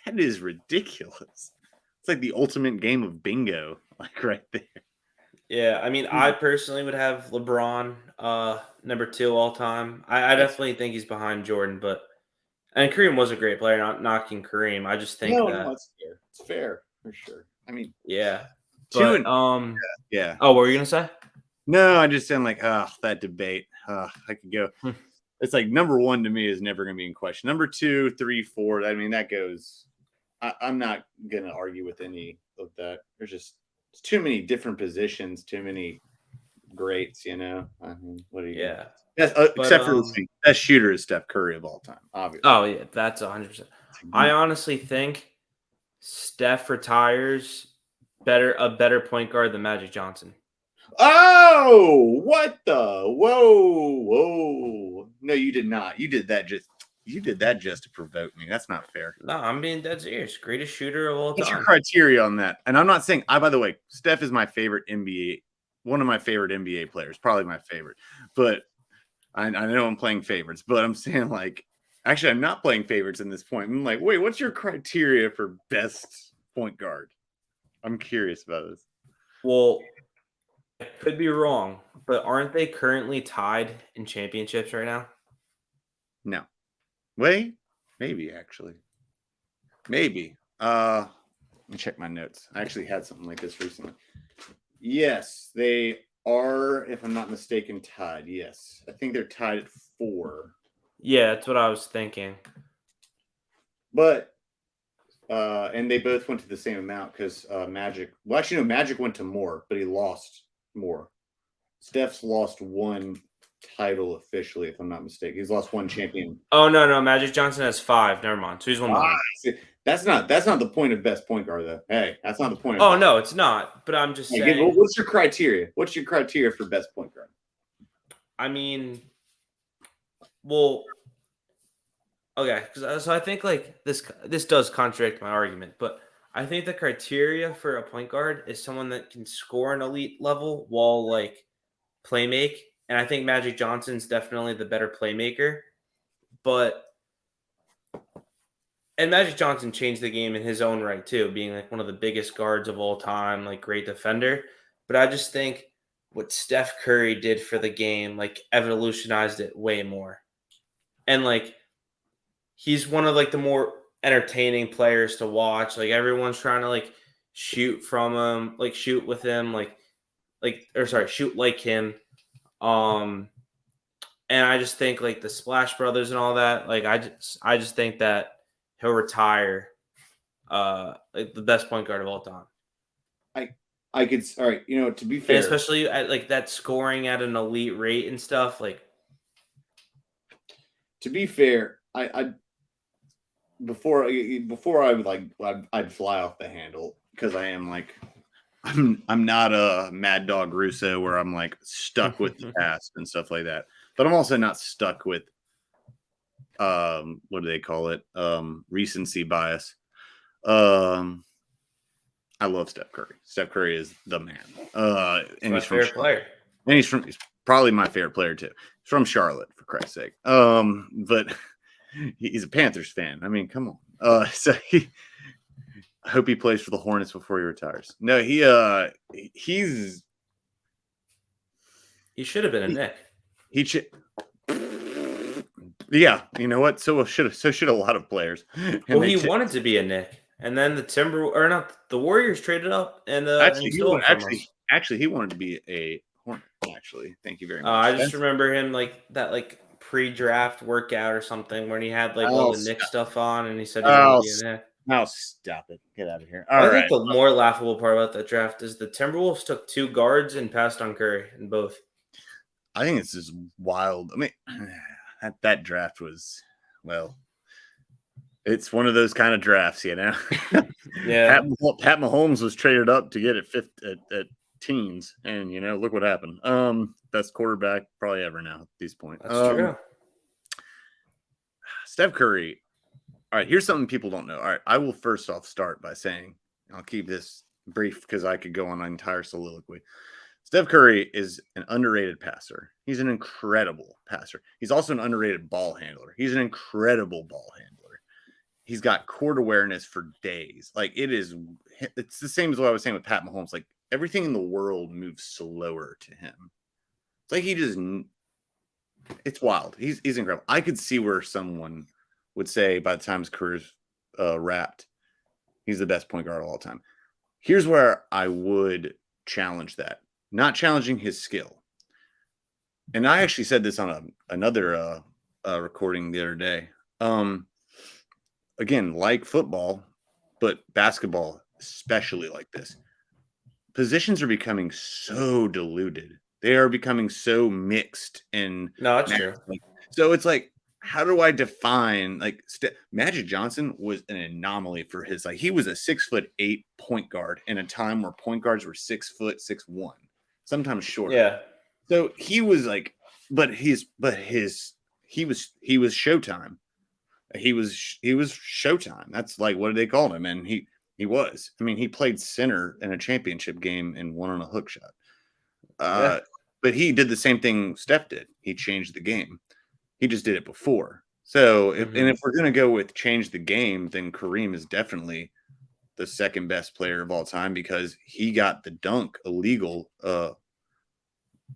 that is ridiculous. It's like the ultimate game of bingo, like right there. Yeah, I mean, I personally would have LeBron number 2 all time. I definitely think he's behind Jordan, but and Kareem was a great player, not knocking Kareem. I just think No, that it's fair. It's fair for sure. I mean, yeah. two But and yeah. oh, what were you gonna say? No, I just sound like, that debate. I could go. Hmm. It's like number one to me is never going to be in question. Number 2, 3, 4. I mean, that goes. I'm not going to argue with any of that. There's just too many different positions, too many greats. I mean, what are you going to? Yeah. Yes, But except for the thing, best shooter is Steph Curry of all time, obviously. oh yeah, that's 100%. I honestly think Steph retires a better point guard than Magic Johnson. Oh, what the? Whoa. No, you did not. You did that just to provoke me. That's not fair. No, I'm being dead serious. Greatest shooter of all What's your time. criteria on that? And I'm not saying by the way, Steph is my favorite NBA, one of my favorite NBA players, probably my favorite. But I know I'm playing favorites, but I'm saying like actually I'm not playing favorites in this point. I'm like, wait, what's your criteria for best point guard? I'm curious about this. Well, I could be wrong, but aren't they currently tied in championships right now? No. Wait, maybe actually. Maybe. Let me check my notes. I actually had something like this recently. Yes, they are, if I'm not mistaken, tied. Yes. I think they're tied at 4. Yeah, that's what I was thinking. But and they both went to the same amount because Magic. Well, actually, no, Magic went to more, but he lost more. Steph's lost 1 title officially, if I'm not mistaken. He's lost 1 champion. Oh no, Magic Johnson has 5. Never mind. So he's one behind. See, that's not the point of best point guard, though. Hey, that's not the point. Oh no, it's not. But I'm just saying. What's your criteria? What's your criteria for best point guard? I mean, well, okay. So I think like this does contradict my argument, but I think the criteria for a point guard is someone that can score an elite level while like play make. And I think Magic Johnson's definitely the better playmaker. But and Magic Johnson changed the game in his own right too, being like one of the biggest guards of all time, like great defender. But I just think what Steph Curry did for the game, like evolutionized it way more. And like he's one of like the more entertaining players to watch. Like everyone's trying to like shoot from him, like shoot with him, shoot like him. And I just think like the Splash Brothers and all that, like I just think that he'll retire like the best point guard of all time. I could all right, to be And fair, especially at like that scoring at an elite rate and stuff. Like to be fair, I before I would like I'd fly off the handle because I am like I'm not a Mad Dog Russo where I'm like stuck with the past and stuff like that. But I'm also not stuck with what do they call it? Recency bias. I love Steph Curry. Steph Curry is the man. And he's favorite player. And he's probably my favorite player too. He's from Charlotte, for Christ's sake. But he's a Panthers fan. I mean, come on. I hope he plays for the Hornets before he retires. No, he's He should have been a Knick. Yeah, you know what? So should a lot of players. Well, he wanted to be a Knick, and then the Warriors traded up and stole him from us. Actually, he wanted to be a Hornet. Actually, thank you very much. I just remember him like that, like pre-draft workout or something when he had like all the Knick stuff on, and he said he wanted to be a Knick. Oh, stop it! Get out of here! I think the more laughable part about that draft is the Timberwolves took 2 guards and passed on Curry in both. I think it's just wild. I mean, that draft was, well, it's one of those kind of drafts, Yeah. Pat Mahomes was traded up to get at teens, and look what happened. Best quarterback probably ever now at this point. That's true. Steph Curry. All right, here's something people don't know. All right, I will first off start by saying, I'll keep this brief because I could go on an entire soliloquy. Steph Curry is an underrated passer. He's an incredible passer. He's also an underrated ball handler. He's an incredible ball handler. He's got court awareness for days. Like it's the same as what I was saying with Pat Mahomes. Like everything in the world moves slower to him. It's like it's wild. He's incredible. I could see where someone would say by the time his career's wrapped, he's the best point guard of all time. Here's where I would challenge that. Not challenging his skill. And I actually said this on another recording the other day. Again, like football, but basketball, especially like this, positions are becoming so diluted. They are becoming so mixed and No, that's true. So it's like, how do I define Magic Johnson was an anomaly for his he was a 6'8" point guard in a time where point guards were 6'6", 6'1", sometimes shorter. Yeah. So he was he was Showtime. He was Showtime. That's what did they call him? And he was. I mean, he played center in a championship game and won on a hook shot. But he did the same thing Steph did. He changed the game. He just did it before. So if we're going to go with change the game, then Kareem is definitely the second best player of all time because he got the dunk illegal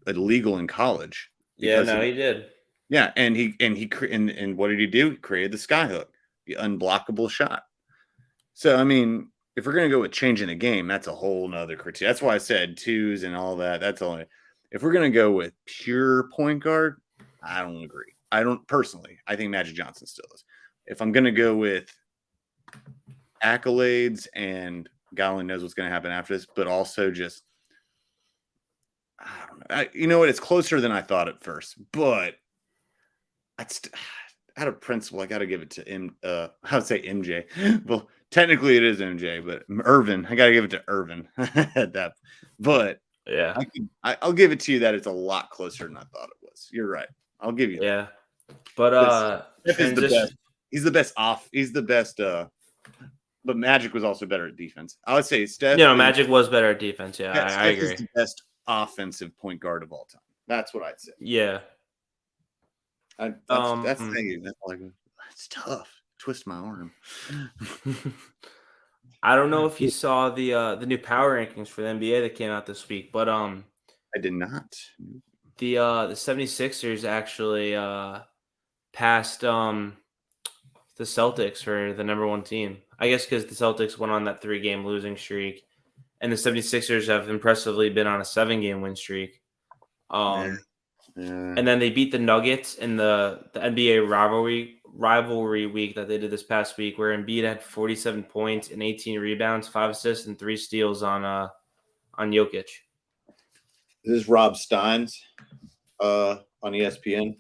in college. Yeah, no, he did. Yeah, and what did he do? He created the skyhook, the unblockable shot. So I mean, if we're going to go with changing the game, that's a whole nother critique. That's why I said twos and all that. That's only if we're going to go with pure point guard. I don't agree. I don't personally. I think Magic Johnson still is. If I'm going to go with accolades and God only knows what's going to happen after this, but also just I don't know. You know what? It's closer than I thought at first, but out of principle, I got to give it to I would say MJ. Well, technically it is MJ, but Irvin. I got to give it to Irvin at that. But yeah, I'll give it to you that it's a lot closer than I thought it was. You're right. I'll give you that. But Steph is the best. He's the best He's the best. But Magic was also better at defense. I would say Steph. Magic was better at defense. Yeah, I agree. Is the best offensive point guard of all time. That's what I'd say. Yeah. That's the thing. It's tough. Twist my arm. I don't know if you saw the new power rankings for the NBA that came out this week, but I did not. The 76ers actually passed the Celtics for the number one team. I guess because the Celtics went on that 3-game losing streak, and the 76ers have impressively been on a 7-game win streak. And then they beat the Nuggets in the NBA rivalry week that they did this past week, where Embiid had 47 points and 18 rebounds, 5 assists, and 3 steals on Jokic. This is Rob Steins on ESPN.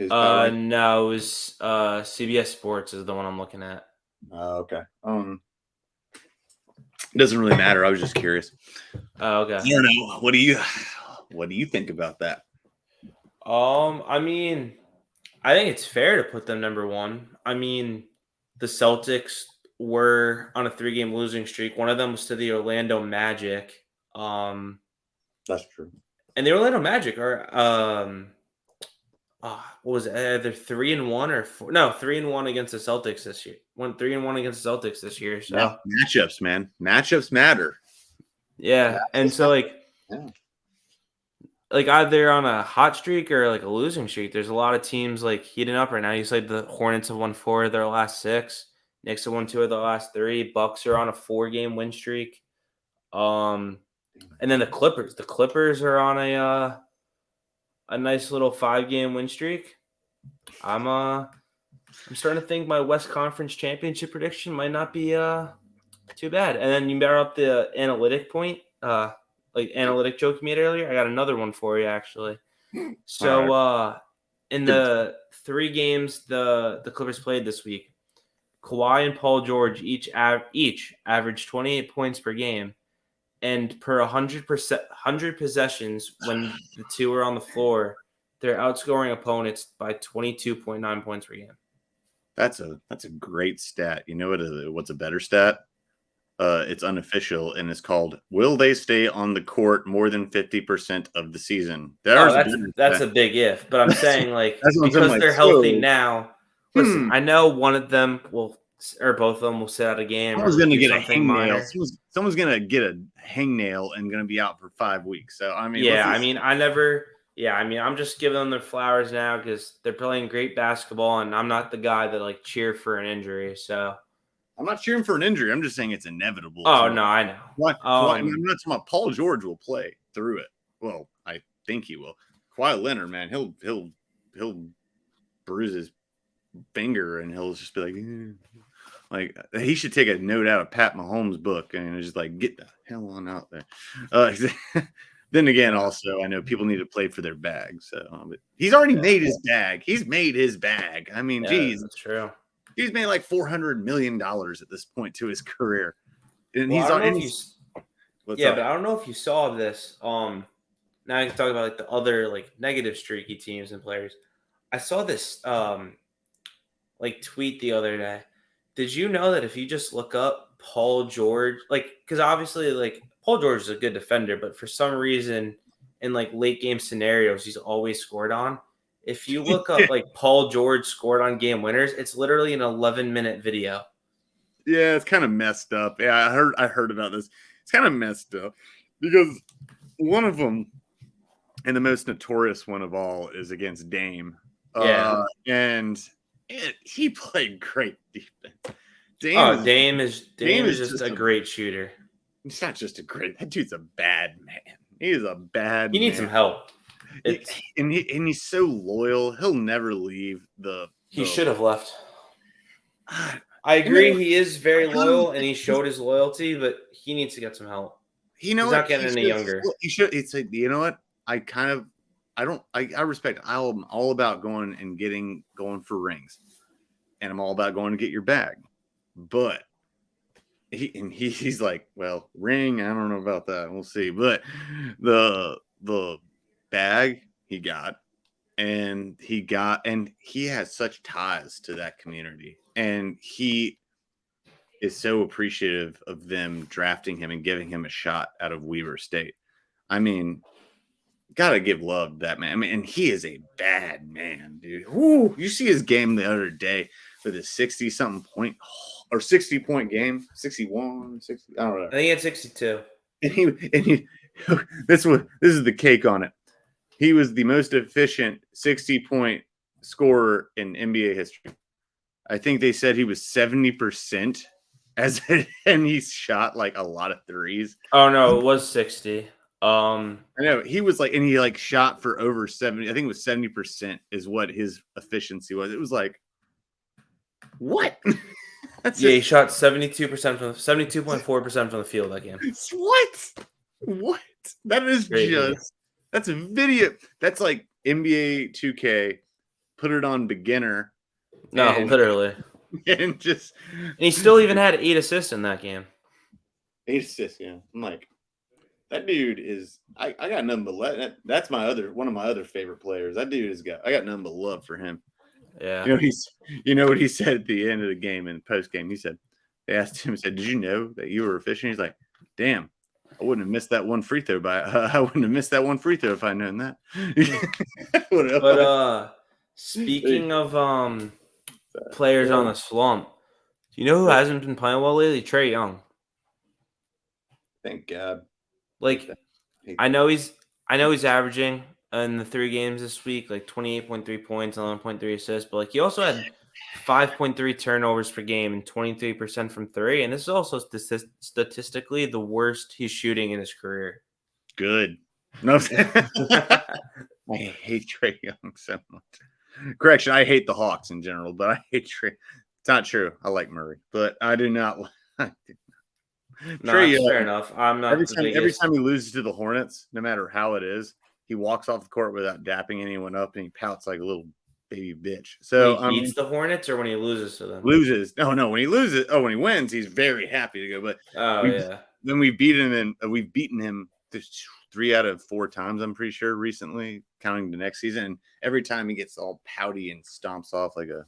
No, it was CBS Sports is the one I'm looking at. Okay. It doesn't really matter. I was just curious. Okay. I don't know. What do you think about that? I mean, I think it's fair to put them number one. I mean, the Celtics were on a 3-game losing streak. One of them was to the Orlando Magic. That's true. And the Orlando Magic are what was it? Either 3-1 or 4? No, 3-1 against the Celtics this year. 3-1 against the Celtics this year. So yeah, matchups, man. Matchups matter. Yeah, and so either on a hot streak or a losing streak. There's a lot of teams heating up right now. You said the Hornets have won 4 of their last 6. Knicks have won 2 of their last 3. Bucks are on a 4-game win streak. And then the Clippers. The Clippers are on a nice little 5-game win streak. I'm starting to think my West Conference championship prediction might not be too bad. And then you brought up the analytic point. Analytic joke you made earlier, I got another one for you actually. So in the 3 games the Clippers played this week, Kawhi and Paul George each averaged 28 points per game, and per 100 possessions when the two are on the floor, they're outscoring opponents by 22.9 points per game. That's a great stat. You know what's a better stat? It's unofficial, and it's called "Will they stay on the court more than 50% of the season?" Oh, There's that's a big if, but I'm that's saying, like, what I'm saying. because Like, they're healthy so, now. Listen, hmm, I know one of them will, or both of them will sit out a game someone's or gonna do get a something hangnail. minor. Someone's gonna get a hangnail and gonna be out for 5 weeks. So I mean, let's Yeah, I just. mean, I'm just giving them their flowers now because they're playing great basketball, and I'm not the guy that like cheer for an injury. So, I'm not cheering for an injury. I'm just saying it's inevitable oh to. no, I know. I'm not talking about Paul George will play through it. Well, I think he will. Kawhi Leonard, man, he'll bruise his finger and he'll just be like, like he should take a note out of Pat Mahomes' book and just like get the hell on out there. Uh, then again, Yeah, also I know people need to play for their bag, so but he's already yeah, made his bag. He's made his bag. I mean, yeah, geez, that's true. he's made like $400 million at this point to his career, and Well, I he's don't on. know And if you, he's what's yeah, but up? I don't know if you saw this. Now I can talk about like the other like negative streaky teams and players. I saw this like tweet the other day. Did you know that if you just look up Paul George, like, because obviously like Paul George is a good defender, but for some reason in like late game scenarios he's always scored on. If you look up like Paul George scored on game winners, it's literally an 11-minute video. Yeah, it's kind of messed up. Yeah, I heard about this. It's kind of messed up because one of them, and the most notorious one of all, is against Dame. Yeah. And he played great defense. Dame Oh, is Dame Dame is is just just a a. great shooter. He's not just a great. That dude's a bad man. He is a bad He needs man. some help. He- It's and he's so loyal. He'll never leave He the. should have left. I I agree know. he is very I kind of. loyal and he showed his loyalty, but he needs to get some help. You know He's what? not He getting any should. younger. He should. It's like, you know what? I kind of. I don't. I respect. I'm all about going and going for rings, and I'm all about going to get your bag. But he's like, well, ring. I don't know about that. We'll see. But the bag he got, and he has such ties to that community, and he is so appreciative of them drafting him and giving him a shot out of Weaver State. I mean, gotta give love to that man. I mean, and he is a bad man, dude. Woo, you see his game the other day with his 60 something point or 60-point game, 61, 60. I don't know. I think he had 62. And he this is the cake on it. He was the most efficient 60-point scorer in NBA history. I think they said he was 70% and he shot like a lot of threes. Oh no, it was 60. I know he was like, and he like shot for over 70. I think it was 70% is what his efficiency was. It was like, what? That's Yeah, he just shot 72% from 72.4% from the field that game. what? What? That is Crazy. just that's a video. That's like NBA 2K. Put it on beginner No, literally. and just And he still even had 8 assists in that game. 8 assists. Yeah, I'm like, that dude is. I got nothing but love. That's one of my other favorite players. That dude has got. I got nothing but love for him. Yeah. You know what he said at the end of the game and post game. He said, they asked him, said, "Did you know that you were efficient?" He's like, "Damn, I wouldn't have missed that one free throw. I wouldn't have missed that one free throw if I'd known that." But speaking of players on the slump, do you know who hasn't been playing well lately? Trae Young. Thank God. Like I know he's averaging in the 3 games this week like 28.3 points, 11.3 assists, but like he also had 5.3 turnovers per game and 23% from 3, and this is also statistically the worst he's shooting in his career. Good. No, I hate Trae Young so much. Correction, I hate the Hawks in general, but I hate Trae. It's not true. I like Murray, but I do not like No, Trae that's Young. fair enough. I'm not the Every biggest. time he loses to the Hornets, no matter how it is, he walks off the court without dapping anyone up, and he pouts like a little baby bitch. So When he beats the Hornets or when he loses to them? loses. No, when he loses. Oh, when he wins, he's very happy to go. But Oh yeah. then we've beaten him, and we've beaten him 3 out of 4 times. I'm pretty sure recently, counting the next season. And every time he gets all pouty and stomps off like a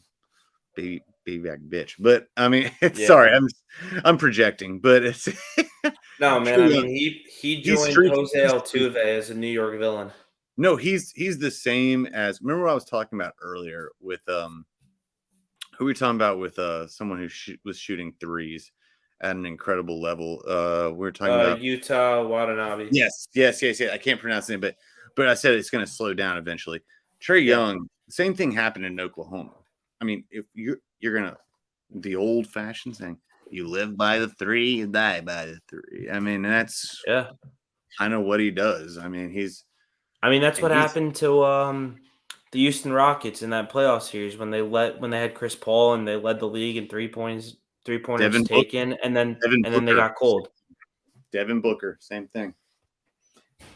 piggyback bitch. But I mean, Yeah. sorry, I'm projecting, but it's No, man. Trae I Young. mean, he He's joined streaky. Jose He's streaky. Altuve as a New York villain. No, he's the same as. Remember what I was talking about earlier with who we talking about with someone who was shooting threes at an incredible level. We were talking about Utah Watanabe. yes. I can't pronounce it, but I said it's going to slow down eventually. Trae Yeah. Young, same thing happened in Oklahoma. I mean, if you're gonna the old fashioned saying, you live by the three, you die by the three. I mean, that's Yeah. kind of what he does. I mean, I mean, that's what he's happened to the Houston Rockets in that playoff series when they had Chris Paul and they led the league in three pointers Devin Book, taken, Devin and then they Booker, got cold. Devin Booker, same thing.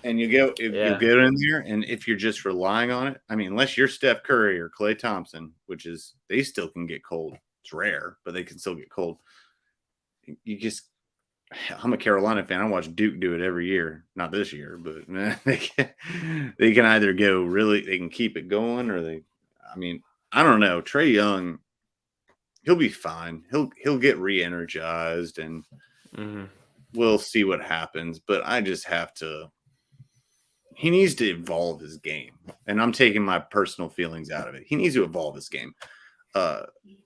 And you'll Yeah. get in there, and if you're just relying on it, I mean, unless you're Steph Curry or Klay Thompson, which is they still can get cold. It's rare, but they can still get cold. You just, I'm a Carolina fan. I watch Duke do it every year. Not this year, but man, they can either go really, they can keep it going, or I mean, I don't know. Trae Young, he'll be fine. He'll get re-energized, and Hmm. we'll see what happens. But I just have to. He needs to evolve his game, and I'm taking my personal feelings out of it. He needs to evolve his game.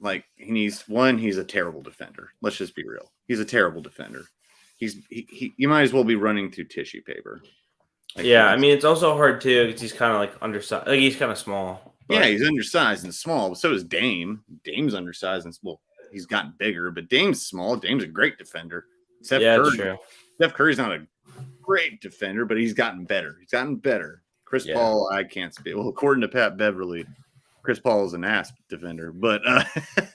Like he's a terrible defender. Let's just be real. He's a terrible defender. You might as well be running through tissue paper. Like Yeah, I mean, it's also hard too because he's kind of like undersized. Like he's kind of small. yeah, But he's undersized and small. But so is Dame. Dame's undersized and well, he's gotten bigger, but Dame's small. Dame's a great defender. Steph yeah, it's Curry. true. Steph Curry's not a great defender, but he's gotten better. He's gotten better. Chris Yeah. Paul, I can't speak. Well, according to Pat Beverly, Chris Paul is an ass defender, but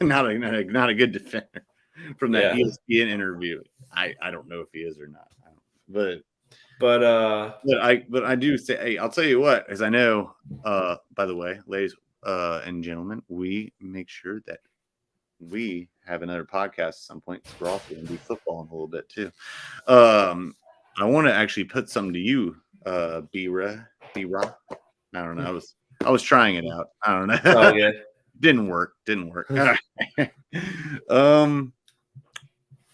not a good defender from that Yeah. ESPN interview. I don't know if he is or not, but I do say, hey, I'll tell you what, as I know. By the way, ladies and gentlemen, we make sure that we have another podcast at some point. We're also going to do football in a little bit too. I want to actually put something to you, B-Ra. I don't know. I was trying it out. I don't know. Oh yeah. Didn't work.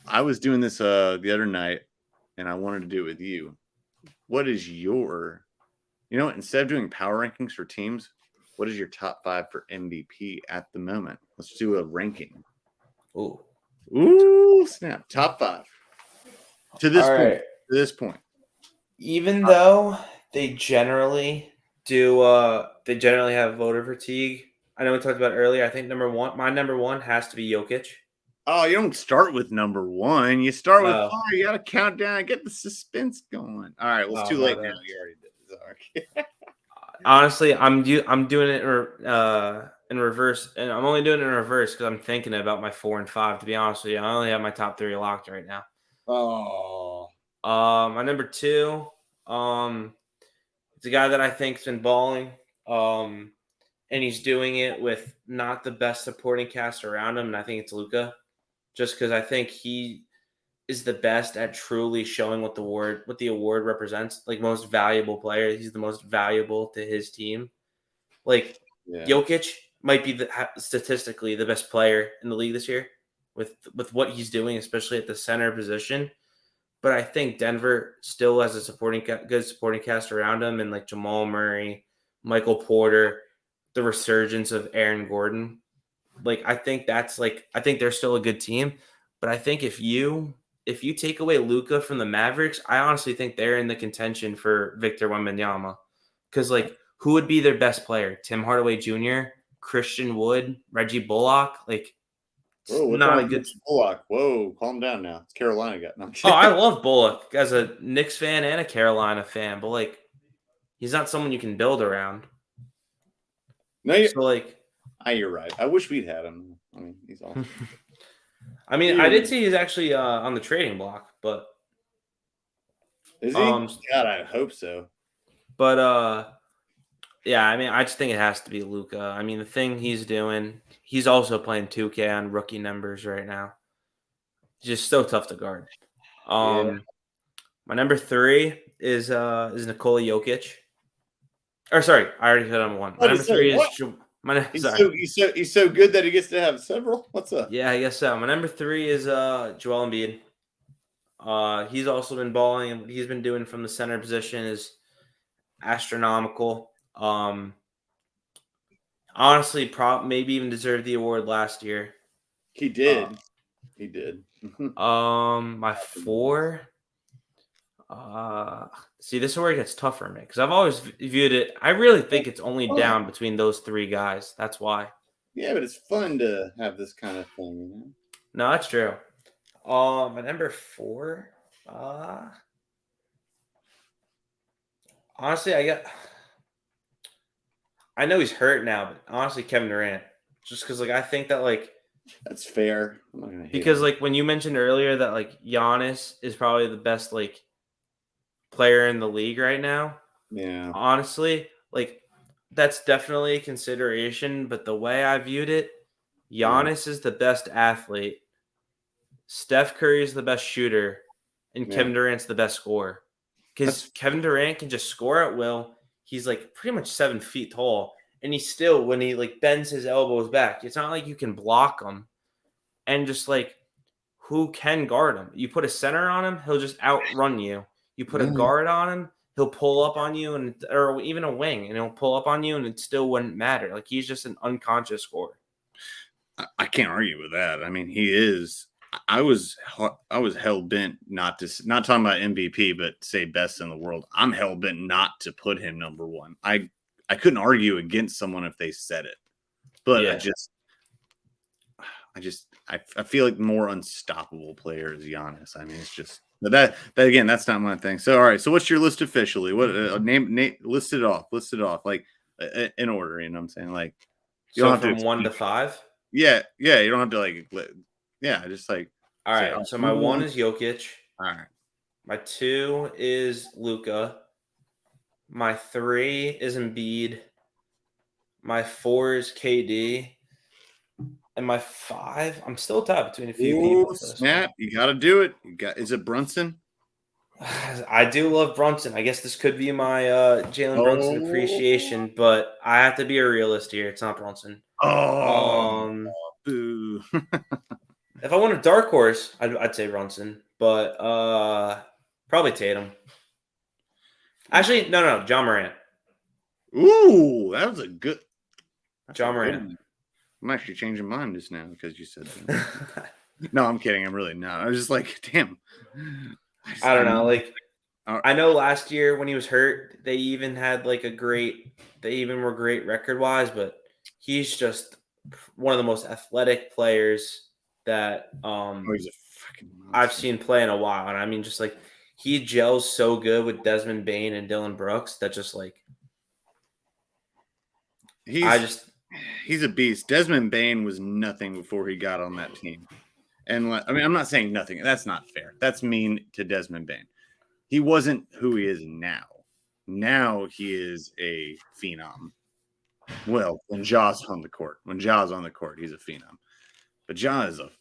I was doing this the other night, and I wanted to do it with you. What is your, instead of doing power rankings for teams, what is your top 5 for MVP at the moment? Let's do a ranking. Ooh, snap. Top 5. To this All point. right. To this point. Even though they generally have voter fatigue. I know we talked about it earlier. I think my number one has to be Jokic. Oh, you don't start with number 1. You start with 5. Oh. You got to count down and get the suspense going. All right, well, it's Oh, too my late bad. now. You already did. Sorry. Honestly, I'm doing it in reverse, and I'm only doing it in reverse because I'm thinking about my 4 and 5. To be honest with you, I only have my top 3 locked right now. Oh. My number 2, it's a guy that I think's been balling, and he's doing it with not the best supporting cast around him, and I think it's Luka, just because I think he is the best at truly showing what the award represents. Like most valuable player, he's the most valuable to his team. Like Yeah. Jokic might be statistically the best player in the league this year with what he's doing, especially at the center position. But I think Denver still has a good supporting cast around him, and like Jamal Murray, Michael Porter, the resurgence of Aaron Gordon. Like I think they're still a good team. But I think if you take away Luka from the Mavericks, I honestly think they're in the contention for Victor Wembanyama. Because like who would be their best player? Tim Hardaway Jr., Christian Wood, Reggie Bullock. Like Whoa, what's not wrong a with good. Bullock? Whoa, calm down now. It's Carolina guy. No, I'm Oh, I kidding. love Bullock as a Knicks fan and a Carolina fan, but like he's not someone you can build around. No, So like, you're right. I wish we'd had him. I mean, he's awesome. I mean, I did see he's actually on the trading block, but Is he? God, I hope so. But yeah, I mean, I just think it has to be Luka. I mean, the thing he's doing, he's also playing 2K on rookie numbers right now. Just so tough to guard. Yeah. My number 3 is Nikola Jokic. Or sorry, I already hit on 1. My number 3 is Sorry. He's so good that he gets to have several. What's up? Yeah, I guess so. My number 3 is Joel Embiid. He's also been balling, and what he's been doing from the center position is astronomical. Honestly, maybe even deserved the award last year. He did. He did. My 4. See, this is where it gets tough for me because I've always viewed it. I really think it's only down between those 3 guys. That's why. Yeah, but it's fun to have this kind of thing, you know? No, that's true. My number 4. Honestly, I know he's hurt now, but honestly, Kevin Durant. Just because, I think that, that's fair. I'm not gonna hate because, him. when you mentioned earlier that, Giannis is probably the best, player in the league right now. Yeah. Honestly, that's definitely a consideration. But the way I viewed it, Giannis is the best athlete. Steph Curry is the best shooter, and Kevin Durant's the best scorer. Because Kevin Durant can just score at will. He's pretty much 7 feet tall, and he still, when he bends his elbows back, it's not like you can block him. And just who can guard him? You put a center on him, he'll just outrun you. You put a guard on him, he'll pull up on you, or even a wing, and he'll pull up on you, and it still wouldn't matter. He's just an unconscious scorer. I can't argue with that. I mean, he is. I was hell bent not talking about MVP, but say best in the world. I'm hell bent not to put him number 1. I couldn't argue against someone if they said it, but Yeah. I feel like the more unstoppable player is Giannis. I mean, it's just that again, that's not my thing. So all right, so what's your list officially? What name list it off in order. You know what I'm saying? You don't have from 1 to 5. Yeah, you don't have to just all right. So my 1 is Jokic. All right. My 2 is Luka. My 3 is Embiid. My 4 is KD. And my 5, I'm still tied between a few people. Snap! You got to do it. Is it Brunson? I do love Brunson. I guess this could be my Jalen Brunson appreciation, but I have to be a realist here. It's not Brunson. Boo. If I want a dark horse, I'd say Brunson, but probably Tatum. Actually, no, John Morant. Ooh, that was a good. John Morant. I'm actually changing mine just now because you said that. No, I'm kidding. I'm really not. I was just like, damn. I don't know. I know last year when he was hurt, they even had they even were great record wise, but he's just one of the most athletic players that he's a fucking monster. I've seen play in a while. And I mean, just he gels so good with Desmond Bane and Dylan Brooks that just he's a beast. Desmond Bane was nothing before he got on that team. And I mean, I'm not saying nothing. That's not fair. That's mean to Desmond Bane. He wasn't who he is now. Now he is a phenom. Well, when Ja's on the court. When Ja's on the court, he's a phenom. But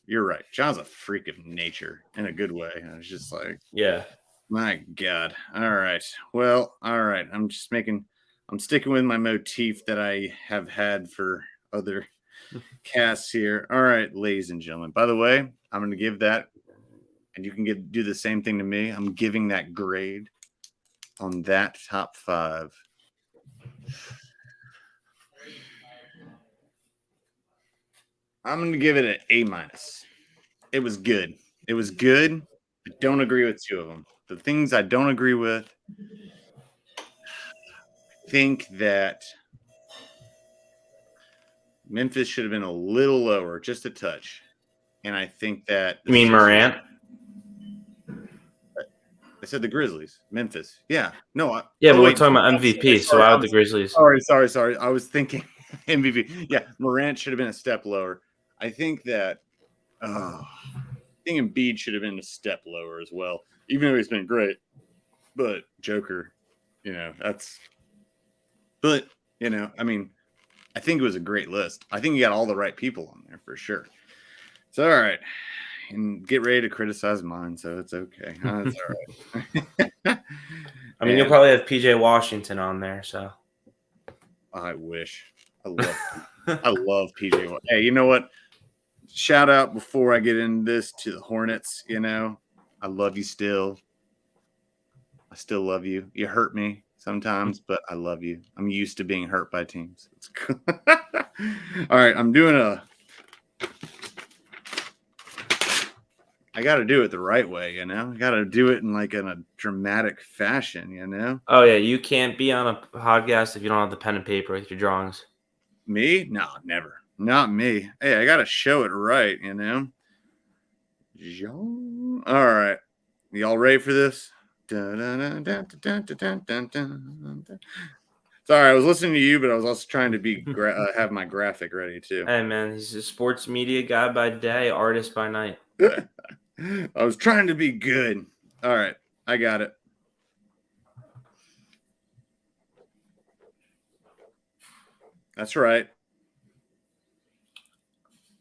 you're right. Ja's a freak of nature in a good way. And it's just yeah. My God. All right. Well, all right. I'm sticking with my motif that I have had for other casts here. All right, ladies and gentlemen. By the way, I'm going to give that, and you can do the same thing to me. I'm giving that grade on that top 5. I'm going to give it an A-. It was good. I don't agree with 2 of them. The things I don't agree with, I think that Memphis should have been a little lower, just a touch. And I think that... You mean Morant? I said the Grizzlies. Memphis. Yeah. No. But we're talking about MVP, so I would the Grizzlies. Sorry. I was thinking MVP. Yeah, Morant should have been a step lower. I think that... I think Embiid should have been a step lower as well, even though he's been great. But Joker, that's... But, I mean... I think it was a great list. I think you got all the right people on there for sure. So, all right. And get ready to criticize mine, so it's okay. That's all right. I mean, you'll probably have PJ Washington on there, so. I wish. I love PJ. Hey, you know what? Shout out before I get into this to the Hornets. You know, I love you still. I still love you. You hurt me sometimes, but I love you. I'm used to being hurt by teams. It's cool. All right, I'm doing I got to do it the right way, you know. I got to do it in a dramatic fashion, you know. Oh yeah, you can't be on a podcast if you don't have the pen and paper with your drawings. Me? No, never. Not me. Hey, I got to show it right, you know. All right. Y'all ready for this? Sorry, I was listening to you, but I was also trying to be have my graphic ready too. Hey man, he's a sports media guy by day, artist by night. I was trying to be good. All right, I got it. That's right.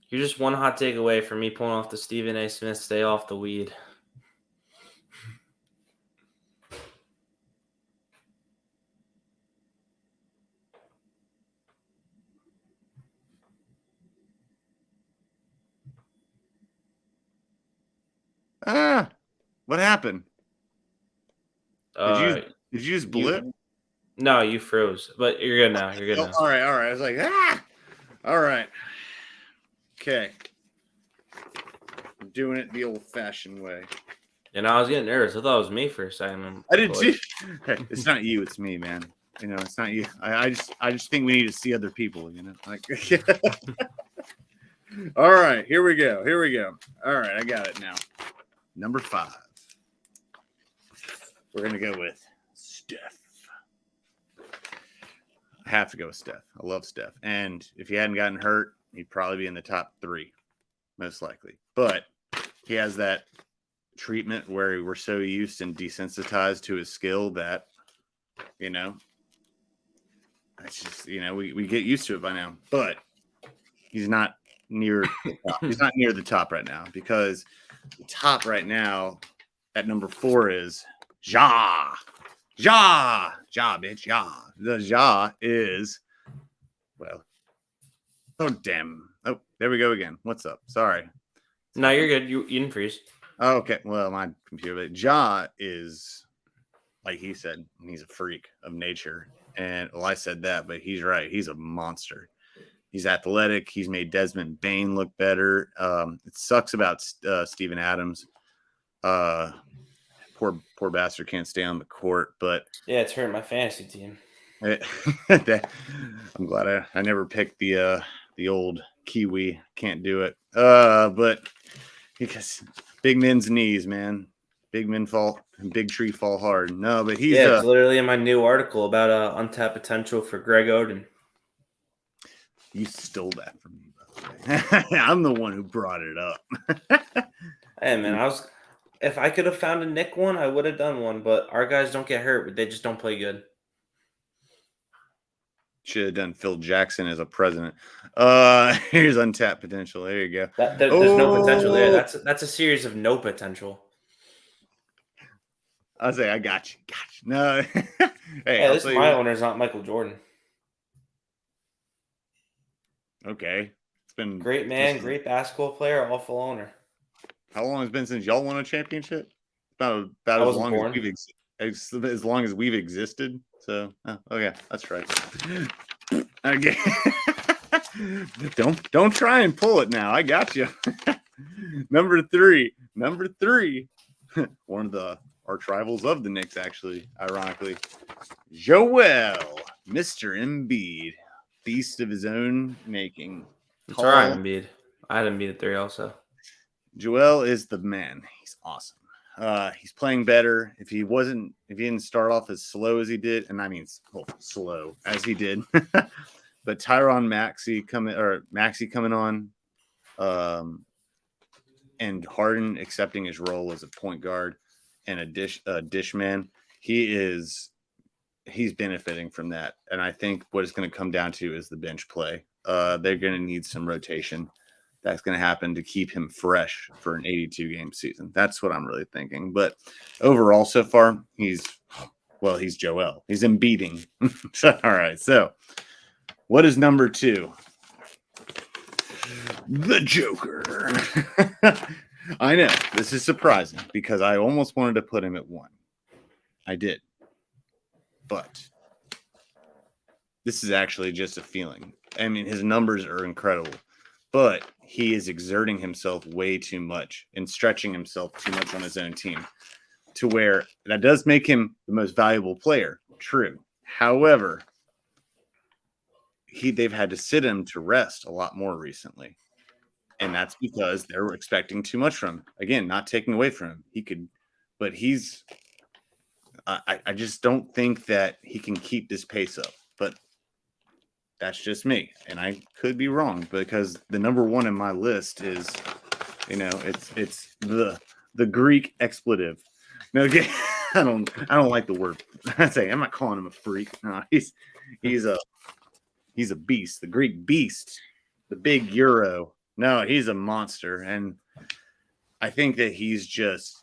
You're just one hot take away from me pulling off the Stephen A. Smith stay off the weed. What happened? Did you just blip? No, you froze. But you're good now. You're good now. All right. I was like, all right. Okay. I'm doing it the old-fashioned way. And I was getting nervous. I thought it was me for a second. I did too. Hey, it's not you, it's me, man. You know, it's not you. I just think we need to see other people, you know. Like all right, here we go. All right, I got it now. Number 5. We're gonna go with Steph. I have to go with Steph. I love Steph. And if he hadn't gotten hurt, he'd probably be in the top 3, most likely. But he has that treatment where we're so used and desensitized to his skill that, you know, it's just, you know, we get used to it by now. But he's not near the top. He's not near the top right now, because the top right now at number 4 is Ja, bitch, Ja. The Ja is, well, oh, damn. Oh, there we go again. What's up? Sorry. No, you're good. You didn't freeze. Oh, okay. Well, my computer, but Ja is, like he said, he's a freak of nature. And, well, I said that, but he's right. He's a monster. He's athletic. He's made Desmond Bain look better. It sucks about Steven Adams. Poor bastard can't stay on the court, but Yeah, it's hurting my fantasy team. I'm glad I never picked the old Kiwi. Can't do it. But because big men's knees, man. Big men fall, big tree fall hard. No, but he's it's literally in my new article about untapped potential for Greg Oden. You stole that from me, by the way. I'm the one who brought it up. Hey man, if I could have found a Nick one, I would have done one, but our guys don't get hurt, but they just don't play good. Should have done Phil Jackson as a president. Here's untapped potential. There you go. There's no potential there. That's a series of no potential. I'll say, I got you. No. Hey, this is my owner's not Michael Jordan. Okay. It's been great man, great basketball player, awful owner. How long has it been since y'all won a championship? About as long as long as we've existed. So, okay, that's right. Okay. Don't try and pull it now. I got you. Number three. One of the arch rivals of the Knicks, actually, ironically. Joel, Mr. Embiid, beast of his own making. It's all right, Embiid. I had Embiid at 3 also. Joel is the man. He's awesome. He's playing better. If he didn't start off as slow as he did, and I mean slow as he did, but Tyronn Maxey coming on, and Harden accepting his role as a point guard and a dish man, he's benefiting from that. And I think what it's going to come down to is the bench play. They're going to need some rotation. That's going to happen to keep him fresh for an 82-game season. That's what I'm really thinking. But overall, so far, he's Joel. He's Embiiding. All right. So What is number 2? The Joker. I know this is surprising because I almost wanted to put him at 1. I did. But this is actually just a feeling. I mean, his numbers are incredible, but he is exerting himself way too much and stretching himself too much on his own team to where that does make him the most valuable player. True. However, they've had to sit him to rest a lot more recently. And that's because they're expecting too much from him. Again, not taking away from him. He could, but I just don't think that he can keep this pace up. But that's just me. And I could be wrong because the number 1 in my list is, it's the Greek expletive. No, I don't like the word. I'm not calling him a freak. No, he's a beast, the Greek beast, the big Euro. No, he's a monster. And I think that he's just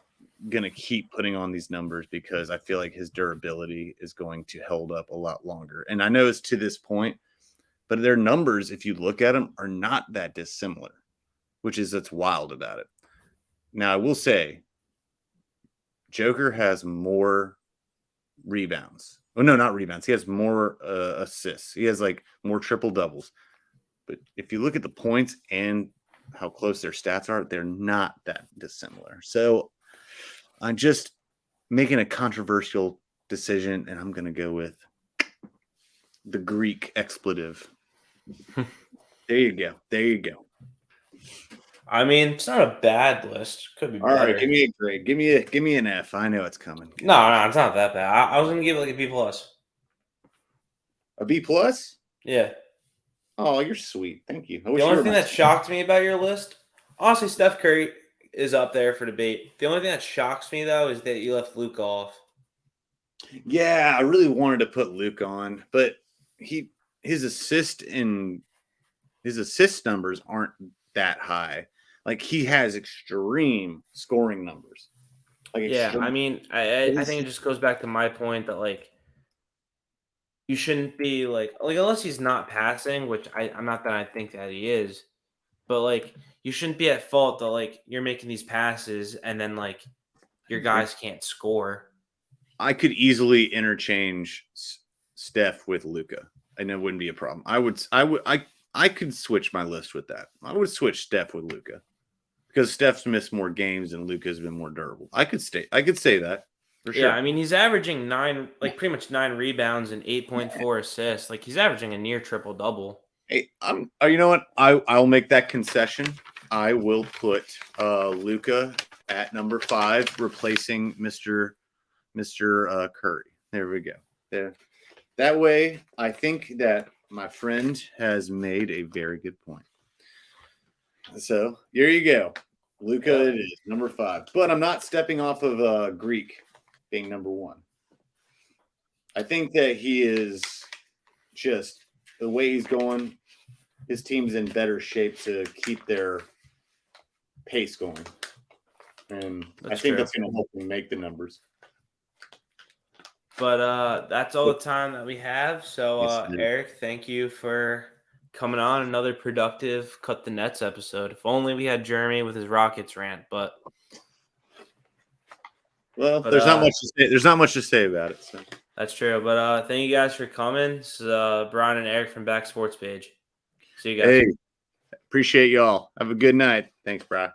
going to keep putting on these numbers because I feel like his durability is going to hold up a lot longer. And I know it's to this point, but their numbers, if you look at them, are not that dissimilar, that's wild about it. Now, I will say, Joker has more rebounds. Oh, no, not rebounds. He has more assists. He has like more triple doubles. But if you look at the points and how close their stats are, they're not that dissimilar. So I'm just making a controversial decision, and I'm going to go with the Greek expletive. There you go. I mean, it's not a bad list. Could be All better. right, give me a grade. Give me an F. I know it's coming. No, it's not that bad. I was gonna give it like a B+. A B+? Yeah. Oh, you're sweet. Thank you. The only thing that shocked me about your list, honestly, Steph Curry is up there for debate. The only thing that shocks me though is that you left Luke off. Yeah, I really wanted to put Luke on, but his assist numbers aren't that high. Like he has extreme scoring numbers. I mean, I think it just goes back to my point that like you shouldn't be like unless he's not passing, which I'm not that I think that he is, but like you shouldn't be at fault that like you're making these passes and then like your guys can't score. I could easily interchange Steph with Luka, and it wouldn't be a problem. I could switch my list with that. I would switch Steph with Luka because Steph's missed more games and Luka's been more durable. I could say that for sure. Yeah, I mean he's averaging pretty much 9 rebounds and 8.4 assists. Like he's averaging a near triple double. Hey, you know what? I'll make that concession. I will put Luka at number 5, replacing Mr. Curry. There we go. There. That way, I think that my friend has made a very good point. So here you go. Luka it is, number 5. But I'm not stepping off of Greek being number 1. I think that he is just the way he's going, his team's in better shape to keep their pace going. And I think that's going to help them make the numbers. But that's all the time that we have. So, Eric, thank you for coming on another productive Cut the Nets episode. If only we had Jeremy with his Rockets rant, but there's not much to say. There's not much to say about it. So. That's true. But thank you guys for coming. This is Brian and Eric from Back Sports Page. See you guys. Hey, appreciate y'all. Have a good night. Thanks, Brian.